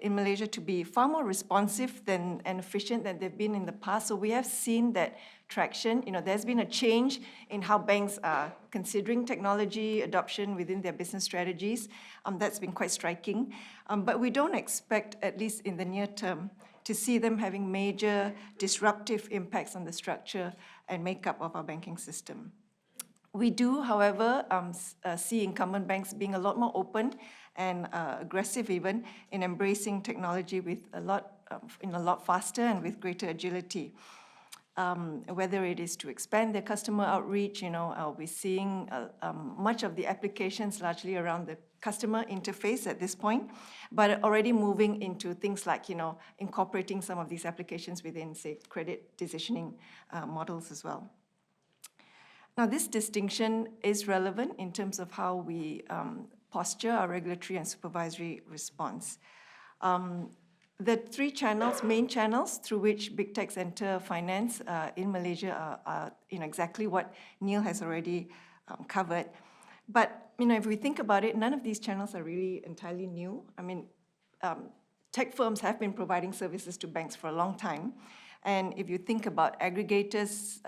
[SPEAKER 5] in Malaysia to be far more responsive and efficient than they've been in the past. So we have seen that traction. There's been a change in how banks are considering technology adoption within their business strategies. That's been quite striking. But we don't expect, at least in the near term, to see them having major disruptive impacts on the structure and makeup of our banking system. We do, however, see incumbent banks being a lot more open and aggressive even in embracing technology with a lot faster and with greater agility. Whether it is to expand their customer outreach, we're seeing much of the applications largely around the customer interface at this point, but already moving into things like, incorporating some of these applications within, say, credit decisioning models as well. Now, this distinction is relevant in terms of how we posture our regulatory and supervisory response. The three main channels through which big techs enter finance in Malaysia are exactly what Neil has already covered. But if we think about it, none of these channels are really entirely new. I mean, tech firms have been providing services to banks for a long time. And if you think about aggregators,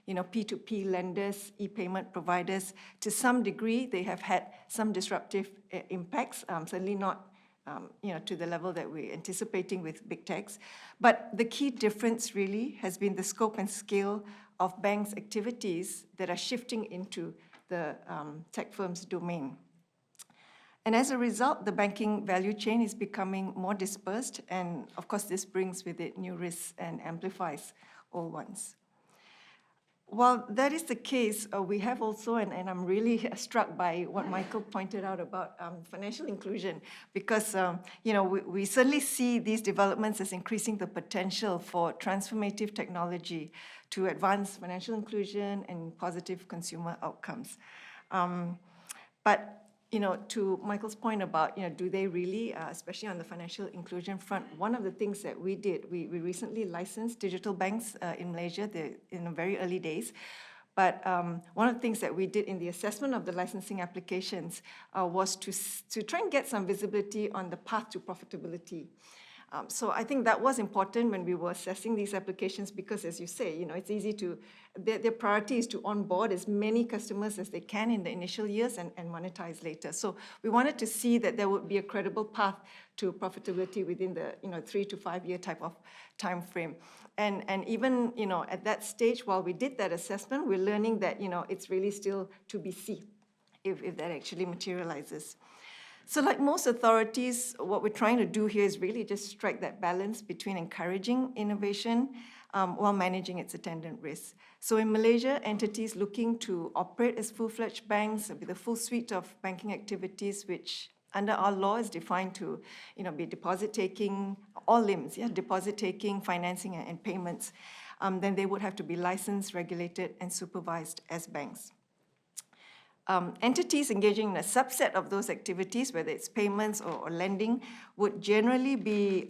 [SPEAKER 5] P2P lenders, e-payment providers, to some degree, they have had some disruptive impacts, certainly not to the level that we're anticipating with big techs. But the key difference really has been the scope and scale of banks' activities that are shifting into the tech firm's domain. And as a result, the banking value chain is becoming more dispersed, and of course this brings with it new risks and amplifies old ones. While that is the case, we have also, and I'm really struck by what Michael pointed out about financial inclusion, because we certainly see these developments as increasing the potential for transformative technology to advance financial inclusion and positive consumer outcomes. But to Michael's point about, do they really, especially on the financial inclusion front, one of the things that we did, we recently licensed digital banks in Malaysia in the very early days. But one of the things that we did in the assessment of the licensing applications was to try and get some visibility on the path to profitability. So I think that was important when we were assessing these applications because, as you say, it's easy to, their priority is to onboard as many customers as they can in the initial years and monetize later. So we wanted to see that there would be a credible path to profitability within the 3 to 5 year type of time frame. And even at that stage, while we did that assessment, we're learning that it's really still to be seen if that actually materializes. So like most authorities, what we're trying to do here is really just strike that balance between encouraging innovation while managing its attendant risks. So in Malaysia, entities looking to operate as full-fledged banks with a full suite of banking activities, which under our law is defined to be deposit-taking, all limbs, deposit-taking, financing, and payments, then they would have to be licensed, regulated, and supervised as banks. Entities engaging in a subset of those activities, whether it's payments or lending, would generally be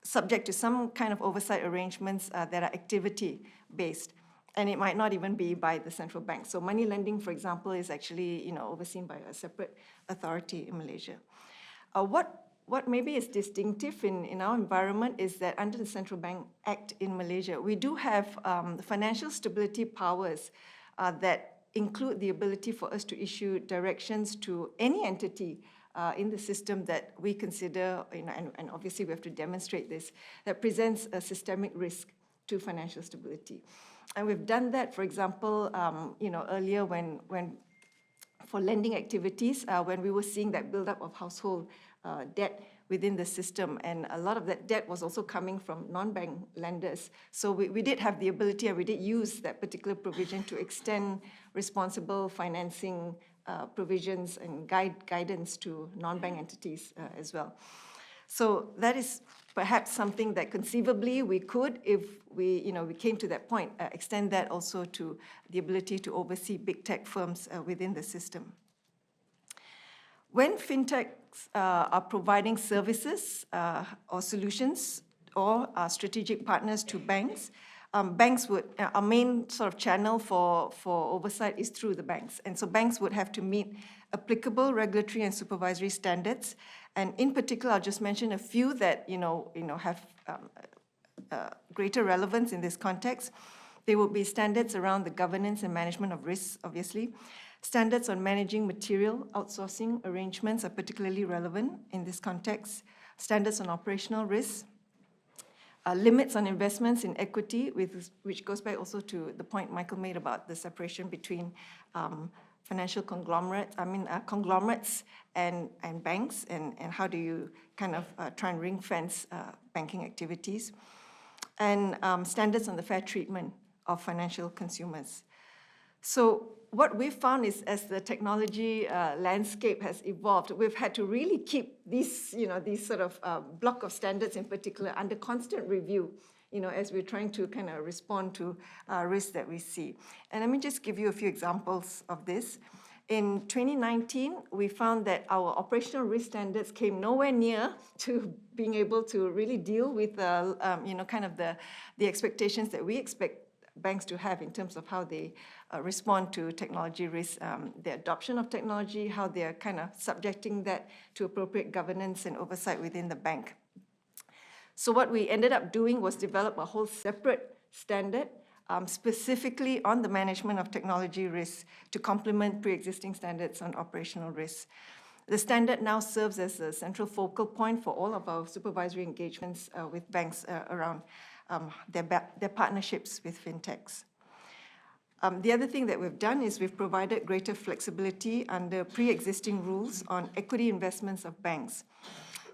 [SPEAKER 5] subject to some kind of oversight arrangements that are activity-based, and it might not even be by the central bank. So money lending, for example, is actually overseen by a separate authority in Malaysia. What maybe is distinctive in our environment is that under the Central Bank Act in Malaysia, we do have financial stability powers that include the ability for us to issue directions to any entity in the system that we consider, and obviously we have to demonstrate this, that presents a systemic risk to financial stability. And we've done that, for example, earlier when for lending activities, when we were seeing that buildup of household debt within the system, and a lot of that debt was also coming from non-bank lenders. So we did have the ability, and we did use that particular provision to extend responsible financing provisions and guidance to non-bank entities as well. So that is perhaps something that conceivably we could, if we came to that point, extend that also to the ability to oversee big tech firms within the system. When fintechs are providing services or solutions or strategic partners to banks, banks would, our main sort of channel for oversight is through the banks. And so banks would have to meet applicable regulatory and supervisory standards. And in particular, I'll just mention a few that have greater relevance in this context. There will be standards around the governance and management of risks, obviously. Standards on managing material outsourcing arrangements are particularly relevant in this context. Standards on operational risks. Limits on investments in equity, which goes back also to the point Michael made about the separation between financial conglomerates and banks, and how do you kind of try and ring fence banking activities. And standards on the fair treatment of financial consumers. So what we've found is, as the technology landscape has evolved, we've had to really keep these sort of block of standards in particular under constant review, as we're trying to kind of respond to risks that we see. And let me just give you a few examples of this. In 2019, we found that our operational risk standards came nowhere near to being able to really deal with kind of the expectations that we expect banks to have in terms of how they respond to technology risks, the adoption of technology, how they're kind of subjecting that to appropriate governance and oversight within the bank. So what we ended up doing was develop a whole separate standard specifically on the management of technology risks to complement pre-existing standards on operational risks. The standard now serves as a central focal point for all of our supervisory engagements with banks around their partnerships with fintechs. The other thing that we've done is we've provided greater flexibility under pre-existing rules on equity investments of banks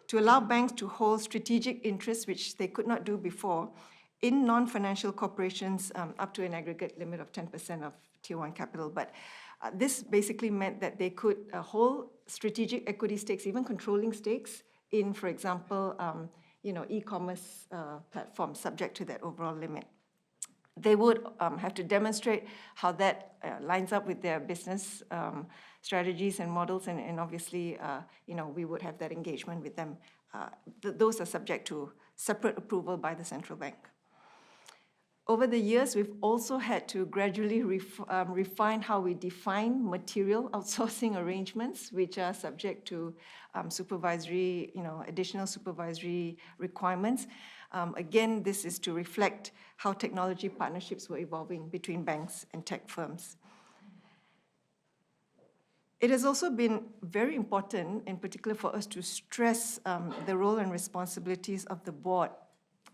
[SPEAKER 5] to allow banks to hold strategic interests, which they could not do before, in non-financial corporations up to an aggregate limit of 10% of Tier 1 capital. But this basically meant that they could hold strategic equity stakes, even controlling stakes, in, for example, e-commerce platforms subject to that overall limit. They would have to demonstrate how that lines up with their business strategies and models, and obviously, we would have that engagement with them. Those are subject to separate approval by the central bank. Over the years, we've also had to gradually refine how we define material outsourcing arrangements, which are subject to supervisory, additional supervisory requirements. Again, this is to reflect how technology partnerships were evolving between banks and tech firms. It has also been very important, in particular for us, to stress the role and responsibilities of the board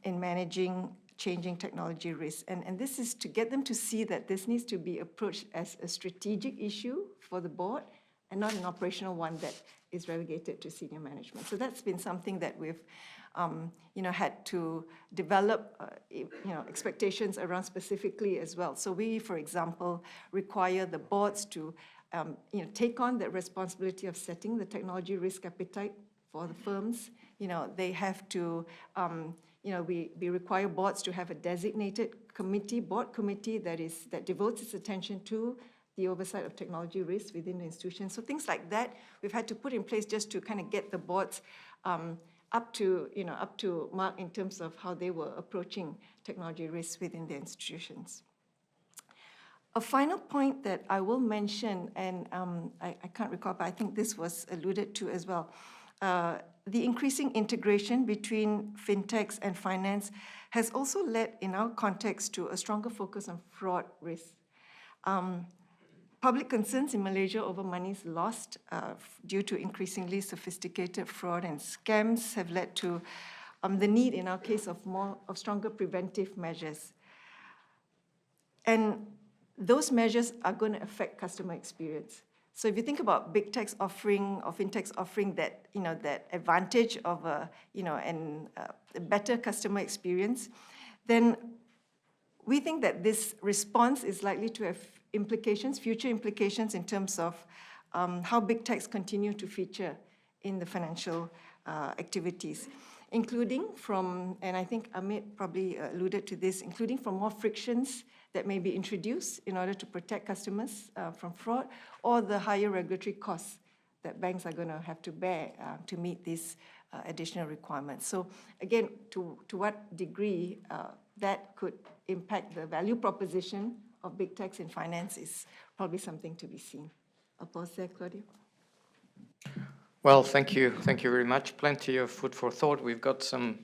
[SPEAKER 5] in managing changing technology risks. And this is to get them to see that this needs to be approached as a strategic issue for the board and not an operational one that is relegated to senior management. So that's been something that we've had to develop expectations around specifically as well. So we, for example, require the boards to take on the responsibility of setting the technology risk appetite for the firms. They have to, we require boards to have a designated board committee that devotes its attention to the oversight of technology risks within the institution. So things like that we've had to put in place just to kind of get the boards up to mark in terms of how they were approaching technology risks within their institutions. A final point that I will mention, and I can't recall, but I think this was alluded to as well, the increasing integration between fintechs and finance has also led, in our context, to a stronger focus on fraud risk. Public concerns in Malaysia over monies lost due to increasingly sophisticated fraud and scams have led to the need, in our case, of stronger preventive measures. And those measures are going to affect customer experience. So if you think about big techs offering or fintechs offering that, that advantage of a better customer experience, then we think that this response is likely to have future implications in terms of how big techs continue to feature in the financial activities, including from, and I think Amit probably alluded to this, including from more frictions that may be introduced in order to protect customers from fraud, or the higher regulatory costs that banks are going to have to bear to meet these additional requirements. So again, to what degree that could impact the value proposition of big techs in finance is probably something to be seen. I'll pause there, Claudia.
[SPEAKER 1] Well, thank you. Thank you very much. Plenty of food for thought. We've got some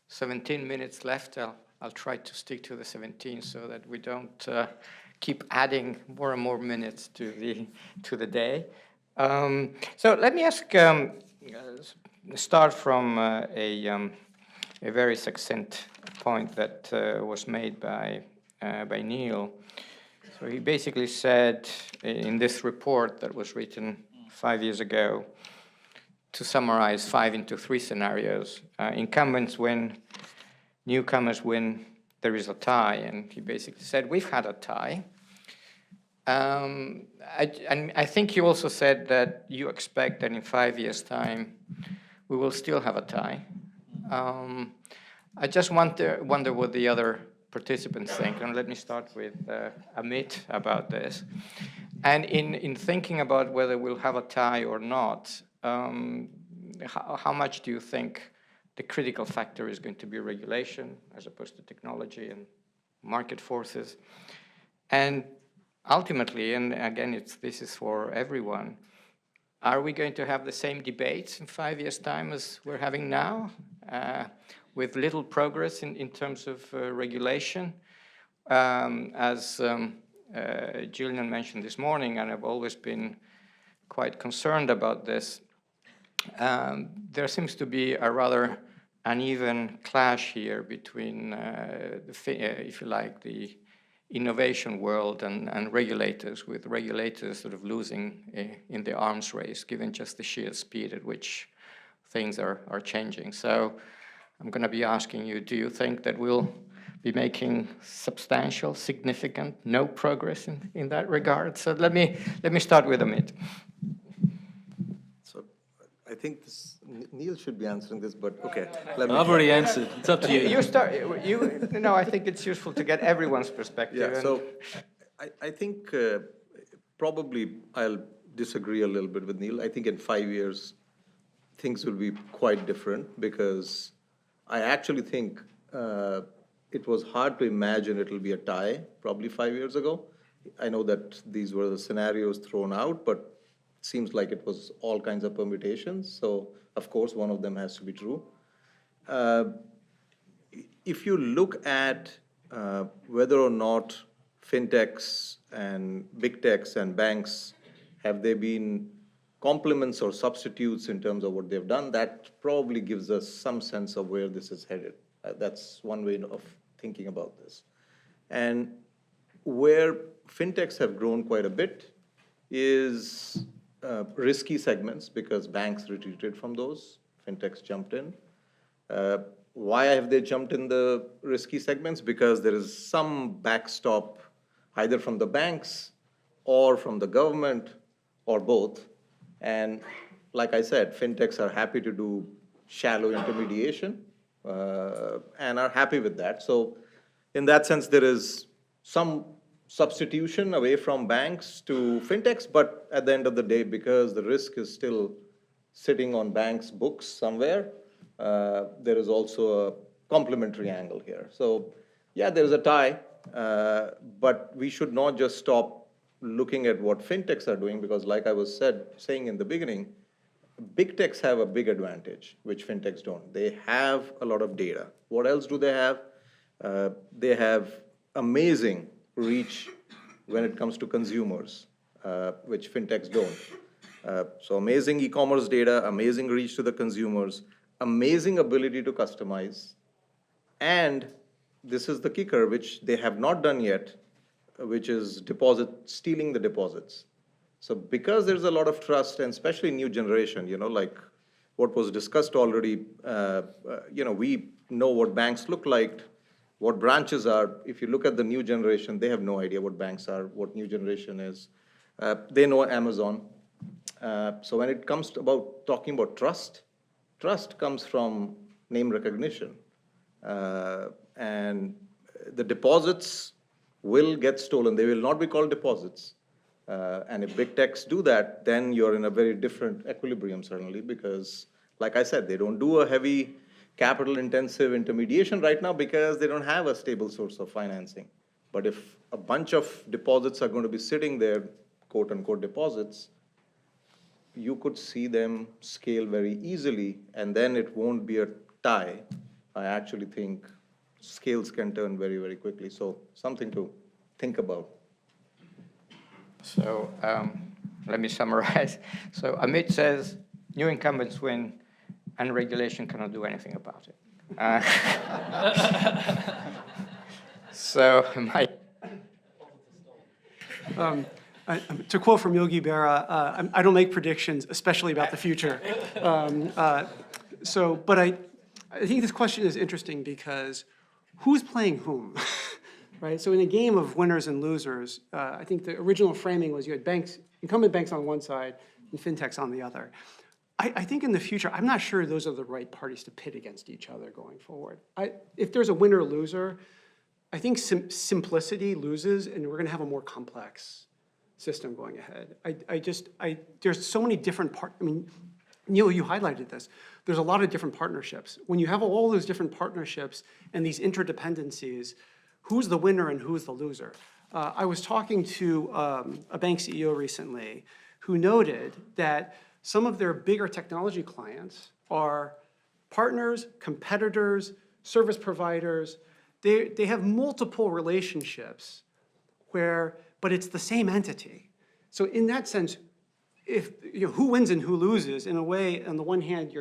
[SPEAKER 1] 17 minutes left. I'll try to stick to the 17 so that we don't keep adding more and more minutes to the day. So let me start from a very succinct point that was made by Neil. So he basically said in this report that was written 5 years ago, to summarize 5 into 3 scenarios, incumbents win, newcomers win, there is a tie. And he basically said, we've had a tie. And I think you also said that you expect that in 5 years' time, we will still have a tie. I just wonder what the other participants think. And let me start with Amit about this. And in thinking about whether we'll have a tie or not, how much do you think the critical factor is going to be regulation as opposed to technology and market forces? And ultimately, and again, this is for everyone, are we going to have the same debates in 5 years' time as we're having now, with little progress in terms of regulation? As Gillian mentioned this morning, and I've always been quite concerned about this, there seems to be a rather uneven clash here between, if you like, the innovation world and regulators, with regulators sort of losing in the arms race, given just the sheer speed at which things are changing. So I'm going to be asking you, do you think that we'll be making substantial, significant, no progress in that regard? So let me start with Amit.
[SPEAKER 2] So I think Neil should be answering this, but okay.
[SPEAKER 3] I've already answered. It's up to you.
[SPEAKER 1] You start. No, I think it's useful to get everyone's perspective.
[SPEAKER 2] Yeah. So I think probably I'll disagree a little bit with Neil. I think in 5 years, things will be quite different because I actually think it was hard to imagine it'll be a tie probably 5 years ago. I know that these were the scenarios thrown out, but it seems like it was all kinds of permutations. So of course, one of them has to be true. If you look at whether or not fintechs and big techs and banks, have they been complements or substitutes in terms of what they've done, that probably gives us some sense of where this is headed. That's one way of thinking about this. And where fintechs have grown quite a bit is risky segments because banks retreated from those, fintechs jumped in. Why have they jumped in the risky segments? Because there is some backstop either from the banks or from the government or both. And like I said, fintechs are happy to do shallow intermediation and are happy with that. So in that sense, there is some substitution away from banks to fintechs, but at the end of the day, because the risk is still sitting on banks' books somewhere, there is also a complementary angle here. So yeah, there is a tie, but we should not just stop looking at what fintechs are doing, because like I was saying in the beginning, big techs have a big advantage, which fintechs don't. They have a lot of data. What else do they have? They have amazing reach when it comes to consumers, which fintechs don't. So amazing e-commerce data, amazing reach to the consumers, amazing ability to customize, and this is the kicker, which they have not done yet, which is stealing the deposits. So because there's a lot of trust, and especially new generation, like what was discussed already, we know what banks look like, what branches are. If you look at the new generation, they have no idea what banks are, what new generation is. They know Amazon. So when it comes to talking about trust comes from name recognition. And the deposits will get stolen. They will not be called deposits. And if big techs do that, then you're in a very different equilibrium certainly, because like I said, they don't do a heavy capital intensive intermediation right now because they don't have a stable source of financing. But if a bunch of deposits are going to be sitting there, quote unquote deposits, you could see them scale very easily, and then it won't be a tie. I actually think scales can turn very, very quickly. So something to think about.
[SPEAKER 1] So let me summarize. So Amit says new incumbents win and regulation cannot do anything about it. So
[SPEAKER 4] to quote from Yogi Berra, I don't make predictions, especially about the future. But I think this question is interesting because who's playing whom, right? So in a game of winners and losers, I think the original framing was you had banks, incumbent banks on one side and fintechs on the other. I think in the future, I'm not sure those are the right parties to pit against each other going forward. If there's a winner-loser, I think simplicity loses, and we're going to have a more complex system going ahead. There's so many different Neil, you highlighted this. There's a lot of different partnerships. When you have all those different partnerships and these interdependencies, who's the winner and who's the loser? I was talking to a bank CEO recently who noted that some of their bigger technology clients are partners, competitors, service providers. They have multiple relationships but it's the same entity. So in that sense, who wins and who loses, in a way, on the one hand,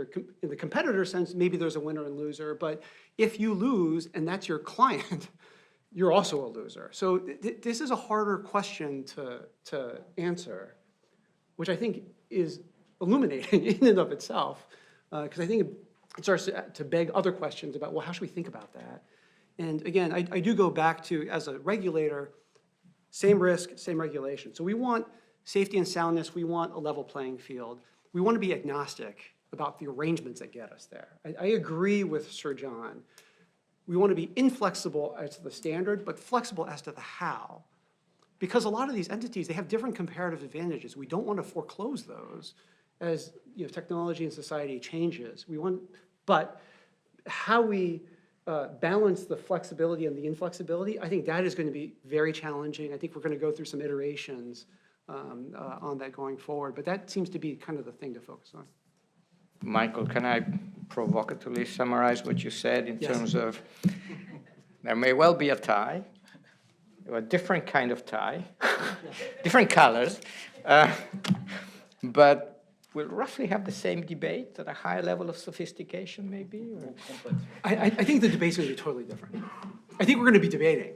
[SPEAKER 4] in the competitor sense, maybe there's a winner and loser, but if you lose and that's your client, you're also a loser. So this is a harder question to answer, which I think is illuminating in and of itself, because I think it starts to beg other questions about, well, how should we think about that? And again, I do go back to, as a regulator, same risk, same regulation. So we want safety and soundness, we want a level playing field. We want to be agnostic about the arrangements that get us there. I agree with Sir John. We want to be inflexible as to the standard, but flexible as to the how. because a lot of these entities, they have different comparative advantages. We don't want to foreclose those as technology and society changes. But how we balance the flexibility and the inflexibility, I think that is going to be very challenging. I think we're going to go through some iterations on that going forward. But that seems to be kind of the thing to focus on.
[SPEAKER 1] Michael, can I provocatively summarize what you said in terms of there may well be a tie, a different kind of tie, different colors, but we'll roughly have the same debate at a higher level of sophistication, maybe? Or?
[SPEAKER 4] I think the debate's going to be totally different. I think we're going to be debating,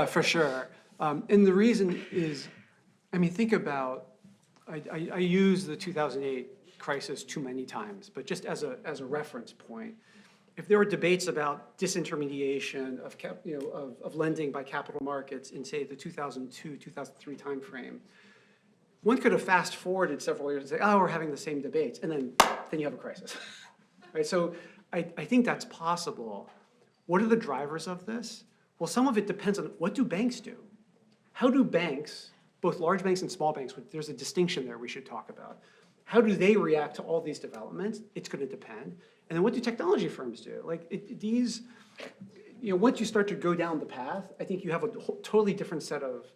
[SPEAKER 4] for sure. And the reason is, I mean, think about, I use the 2008 crisis too many times, but just as a reference point, if there were debates about disintermediation of lending by capital markets in, say, the 2002, 2003 timeframe, one could have fast forwarded several years and say, oh, we're having the same debates, and then you have a crisis. Right? So I think that's possible. What are the drivers of this? Well, some of it depends on what do banks do? How do banks, both large banks and small banks, there's a distinction there we should talk about. How do they react to all these developments? It's going to depend. And then what do technology firms do? Like once you start to go down the path, I think you have a totally different set of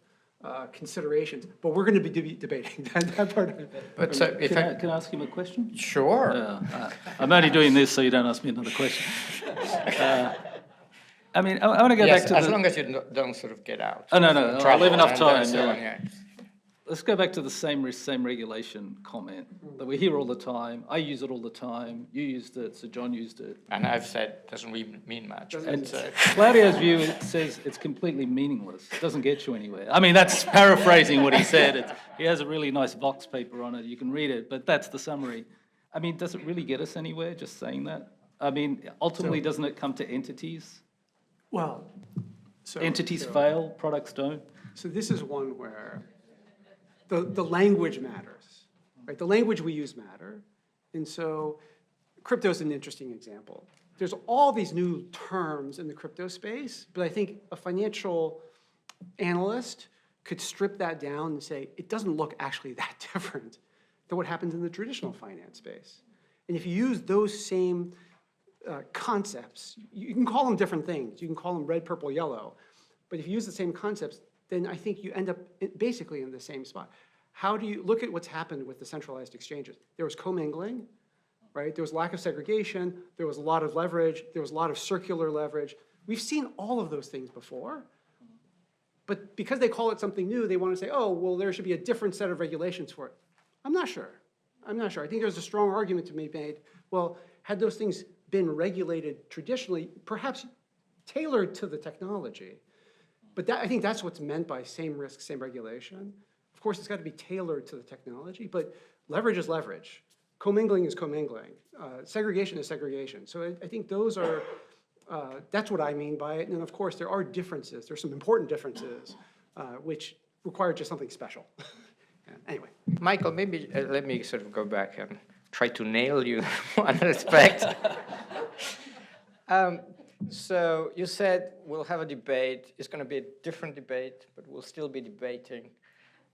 [SPEAKER 4] considerations. But we're going to be debating that part of it.
[SPEAKER 1] But so if
[SPEAKER 3] Can I ask him a question?
[SPEAKER 1] Sure.
[SPEAKER 3] I'm only doing this so you don't ask me another question. I mean, I want to go back to
[SPEAKER 1] as long as you don't sort of get out.
[SPEAKER 3] Oh, no, I'll leave enough time.
[SPEAKER 1] So on, yeah.
[SPEAKER 3] Let's go back to the same regulation comment that we hear all the time. I use it all the time. You used it, Sir John used it.
[SPEAKER 1] And I've said doesn't really mean much.
[SPEAKER 3] And Claudio's view says it's completely meaningless. It doesn't get you anywhere. I mean, that's paraphrasing what he said. He has a really nice Vox paper on it. You can read it, but that's the summary. I mean, does it really get us anywhere just saying that? I mean, ultimately, doesn't it come to entities?
[SPEAKER 4] Well,
[SPEAKER 3] Entities fail, products don't.
[SPEAKER 4] So this is one where the language matters, right? The language we use matter. And so crypto is an interesting example. There's all these new terms in the crypto space, but I think a financial analyst could strip that down and say, it doesn't look actually that different than what happens in the traditional finance space. And if you use those same concepts, you can call them different things. You can call them red, purple, yellow. But if you use the same concepts, then I think you end up basically in the same spot. How do you look at what's happened with the centralized exchanges? There was commingling, right? There was lack of segregation. There was a lot of leverage. There was a lot of circular leverage. We've seen all of those things before. But because they call it something new, they want to say, oh, well, there should be a different set of regulations for it. I'm not sure. I think there's a strong argument to be made. Well, had those things been regulated traditionally, perhaps tailored to the technology. But I think that's what's meant by same risk, same regulation. Of course, it's got to be tailored to the technology, but leverage is leverage. Commingling is commingling. Segregation is segregation. So I think those are, that's what I mean by it. And of course, there are differences. There's some important differences, which require just something special. Anyway.
[SPEAKER 1] Michael, maybe let me sort of go back and try to nail you in one respect. So you said we'll have a debate. It's going to be a different debate, but we'll still be debating.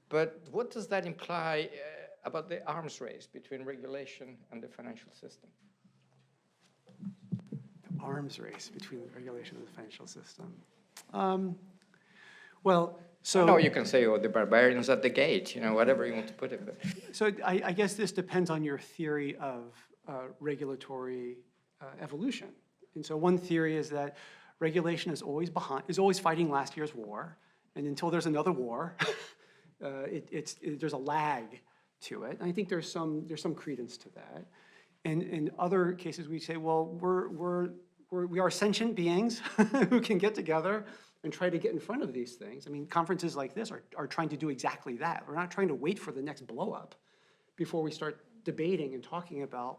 [SPEAKER 1] But what does that imply about the arms race between regulation and the financial system?
[SPEAKER 4] The arms race between the regulation and the financial system. Well, so...
[SPEAKER 1] No, you can say, oh, the barbarians at the gate, whatever you want to put it. But.
[SPEAKER 4] So I guess this depends on your theory of regulatory evolution. And so one theory is that regulation is always fighting last year's war, and until there's another war, there's a lag to it. And I think there's some credence to that. And in other cases, we say, well, we are sentient beings who can get together and try to get in front of these things. I mean, conferences like this are trying to do exactly that. We're not trying to wait for the next blow up before we start debating and talking about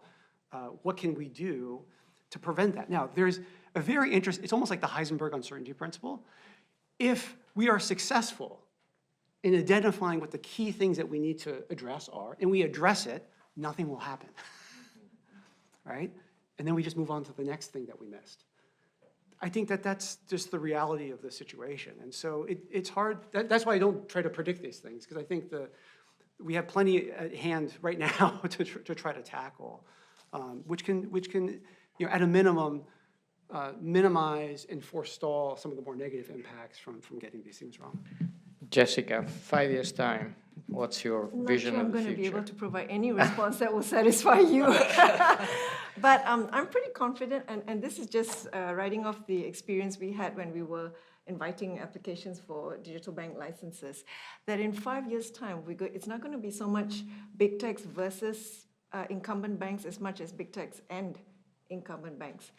[SPEAKER 4] what can we do to prevent that. Now, there's a very interesting, it's almost like the Heisenberg uncertainty principle. If we are successful in identifying what the key things that we need to address are, and we address it, nothing will happen, right? And then we just move on to the next thing that we missed. I think that that's just the reality of the situation. And so it's hard, that's why I don't try to predict these things, because I think we have plenty at hand right now to try to tackle, which can, you know, at a minimum, minimize and forestall some of the more negative impacts from getting these things wrong.
[SPEAKER 1] Jessica, 5 years' time, what's your vision
[SPEAKER 5] I'm
[SPEAKER 1] of the
[SPEAKER 5] going to be
[SPEAKER 1] future?
[SPEAKER 5] able to provide any response that will satisfy you. But I'm pretty confident, and this is just riding off the experience we had when we were inviting applications for digital bank licenses, that in 5 years' time, it's not going to be so much big techs versus incumbent banks as much as big techs and incumbent banks.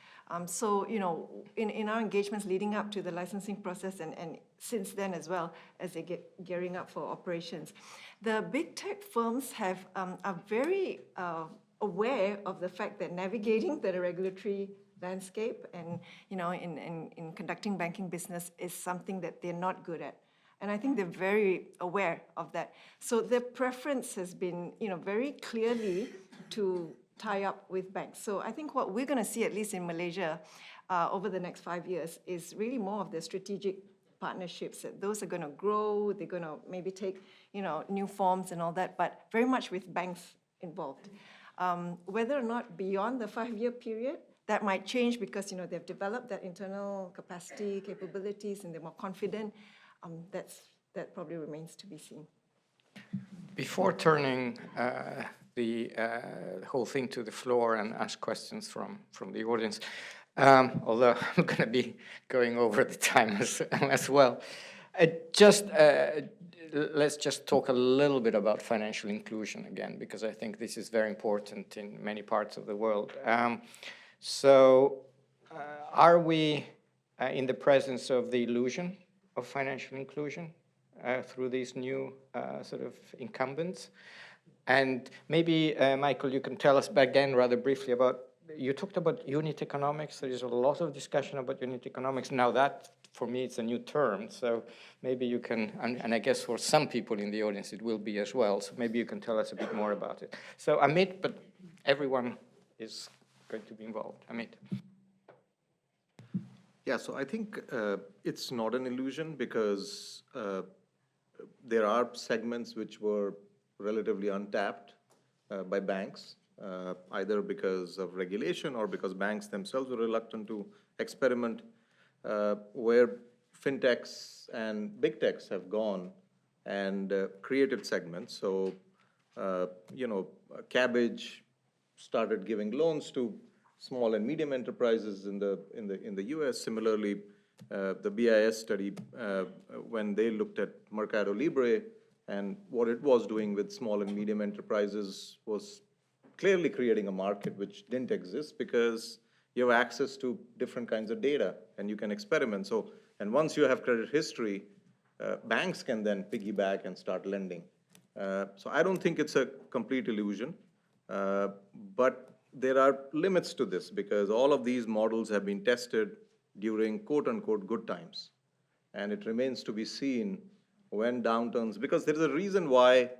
[SPEAKER 5] So, you know, in our engagements leading up to the licensing process and since then as well, as they get gearing up for operations, the big tech firms are very aware of the fact that navigating the regulatory landscape and, you know, in conducting banking business is something that they're not good at. And I think they're very aware of that. So their preference has been, you know, very clearly to tie up with banks. So I think what we're going to see, at least in Malaysia, over the next 5 years, is really more of the strategic partnerships. That those are going to grow. They're going to maybe take, you know, new forms and all that, but very much with banks involved. Whether or not beyond the 5-year period, that might change because, you know, they've developed that internal capacity, capabilities, and they're more confident. That probably remains to be seen.
[SPEAKER 1] Before turning the whole thing to the floor and ask questions from the audience, although I'm going to be going over the time as well, let's just talk a little bit about financial inclusion again, because I think this is very important in many parts of the world. Are we in the presence of the illusion of financial inclusion through these new sort of incumbents? And maybe, Michael, you can tell us again rather briefly about, you talked about unit economics. There is a lot of discussion about unit economics. Now that, for me, it's a new term. So maybe you can, and I guess for some people in the audience it will be as well. So maybe you can tell us a bit more about it. So Amit, but everyone is going to be involved. Amit.
[SPEAKER 2] Yeah, so I think it's not an illusion because there are segments which were relatively untapped by banks, either because of regulation or because banks themselves were reluctant to experiment, where fintechs and big techs have gone and created segments. So, you know, Cabbage started giving loans to small and medium enterprises in the US. Similarly, the BIS study, when they looked at Mercado Libre and what it was doing with small and medium enterprises, was clearly creating a market which didn't exist because you have access to different kinds of data and you can experiment. So, and once you have credit history, banks can then piggyback and start lending. So I don't think it's a complete illusion, but there are limits to this because all of these models have been tested during quote unquote good times. And it remains to be seen when downturns, because there is a reason why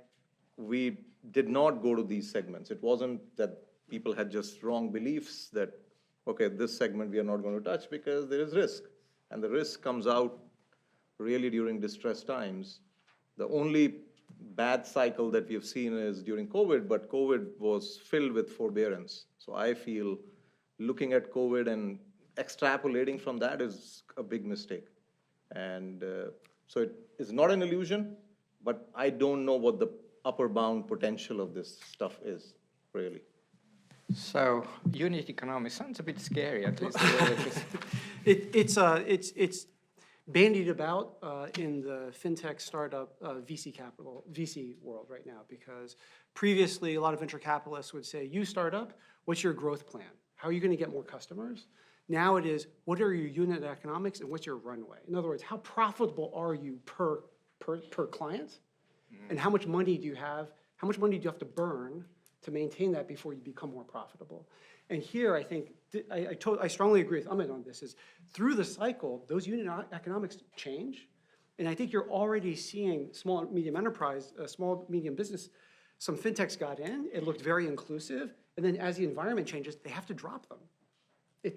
[SPEAKER 2] we did not go to these segments. It wasn't that people had just wrong beliefs that, okay, this segment we are not going to touch because there is risk. And the risk comes out really during distressed times. The only bad cycle that we have seen is during COVID, but COVID was filled with forbearance. So I feel looking at COVID and extrapolating from that is a big mistake. And so it is not an illusion, but I don't know what the upper bound potential of this stuff is, really.
[SPEAKER 1] So unit economics sounds a bit scary, at least.
[SPEAKER 4] It's bandied about in the fintech startup VC world right now, because previously a lot of venture capitalists would say, you startup, what's your growth plan? How are you going to get more customers? Now it is, what are your unit economics and what's your runway? In other words, how profitable are you per client? And how much money do you have? How much money do you have to burn to maintain that before you become more profitable? And here, I think, I strongly agree with Amit on this, is through the cycle, those unit economics change. And I think you're already seeing small and medium enterprise, small, medium business, some fintechs got in, it looked very inclusive, and then as the environment changes, they have to drop them.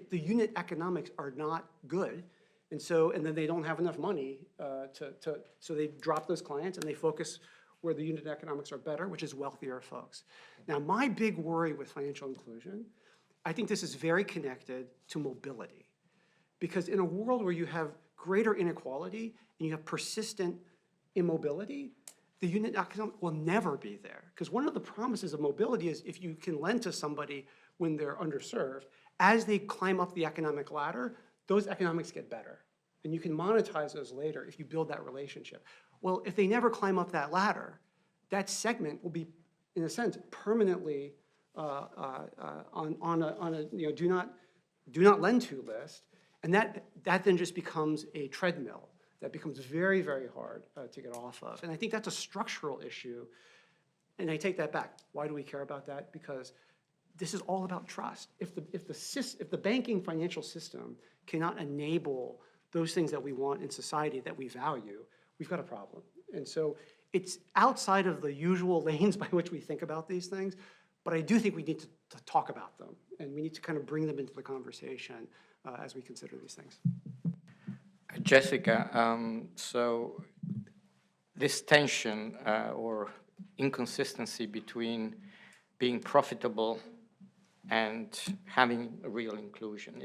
[SPEAKER 4] the unit economics are not good. And then they don't have enough money so they drop those clients and they focus where the unit economics are better, which is wealthier folks. Now, my big worry with financial inclusion, I think this is very connected to mobility. Because in a world where you have greater inequality and you have persistent immobility, the unit economic will never be there. Because one of the promises of mobility is if you can lend to somebody when they're underserved, as they climb up the economic ladder, those economics get better. And you can monetize those later if you build that relationship. Well, if they never climb up that ladder, that segment will be, in a sense, permanently on a do not lend to list. And that then just becomes a treadmill that becomes very, very hard to get off of. And I think that's a structural issue. And I take that back. Why do we care about that? Because this is all about trust. If the banking financial system cannot enable those things that we want in society that we value, we've got a problem. And so it's outside of the usual lanes by which we think about these things, but I do think we need to talk about them, and we need to kind of bring them into the conversation as we consider these things.
[SPEAKER 1] Jessica, so this tension or inconsistency between being profitable and having a real inclusion,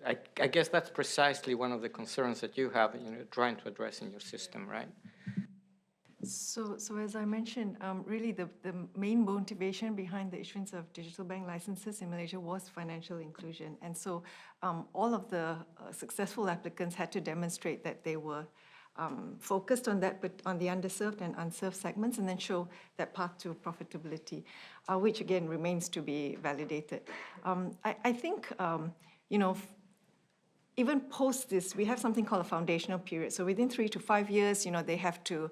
[SPEAKER 1] I guess that's precisely one of the concerns that you have, trying to address in your system, right?
[SPEAKER 5] So as I mentioned, really the main motivation behind the issuance of digital bank licenses in Malaysia was financial inclusion. And so all of the successful applicants had to demonstrate that they were focused on that, but on the underserved and unserved segments, and then show that path to profitability, which again remains to be validated. I think, even post this, we have something called a foundational period. So within 3 to 5 years, they have to,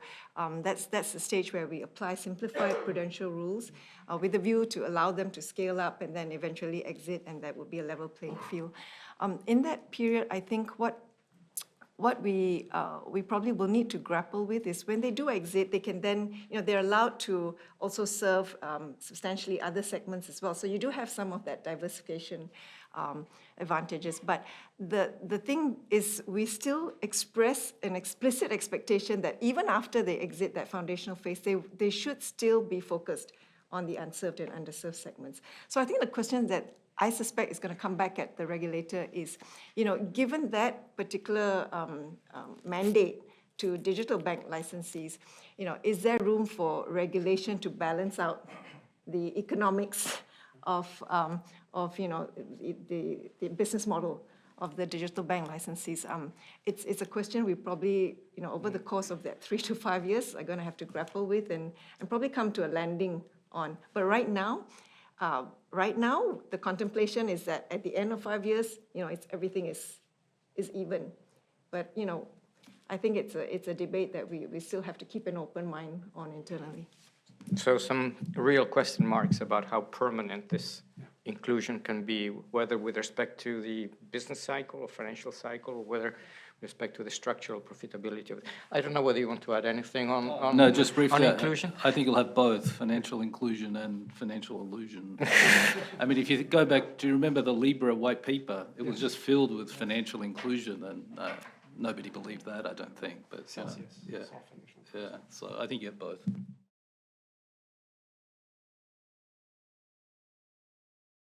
[SPEAKER 5] that's the stage where we apply simplified prudential rules with a view to allow them to scale up and then eventually exit, and that would be a level playing field. In that period, I think what we probably will need to grapple with is when they do exit, they can then, they're allowed to also serve substantially other segments as well. So you do have some of that diversification advantages. But the thing is, we still express an explicit expectation that even after they exit that foundational phase, they should still be focused on the unserved and underserved segments. So I think the question that I suspect is going to come back at the regulator is, given that particular mandate to digital bank licensees, is there room for regulation to balance out the economics of the business model of the digital bank licensees? It's a question we probably, over the course of that 3 to 5 years, are going to have to grapple with and probably come to a landing on. But right now, the contemplation is that at the end of 5 years, everything is even. But I think it's a debate that we still have to keep an open mind on internally.
[SPEAKER 1] So some real question marks about how permanent this inclusion can be, whether with respect to the business cycle or financial cycle, or whether with respect to the structural profitability of it. I don't know whether you want to add anything on
[SPEAKER 3] No, just briefly.
[SPEAKER 1] On inclusion.
[SPEAKER 3] I think you'll have both financial inclusion and financial illusion. I mean, if you go back, do you remember the Libra white paper? It was just filled with financial inclusion, and nobody believed that, I don't think. But yeah. So I think you have both.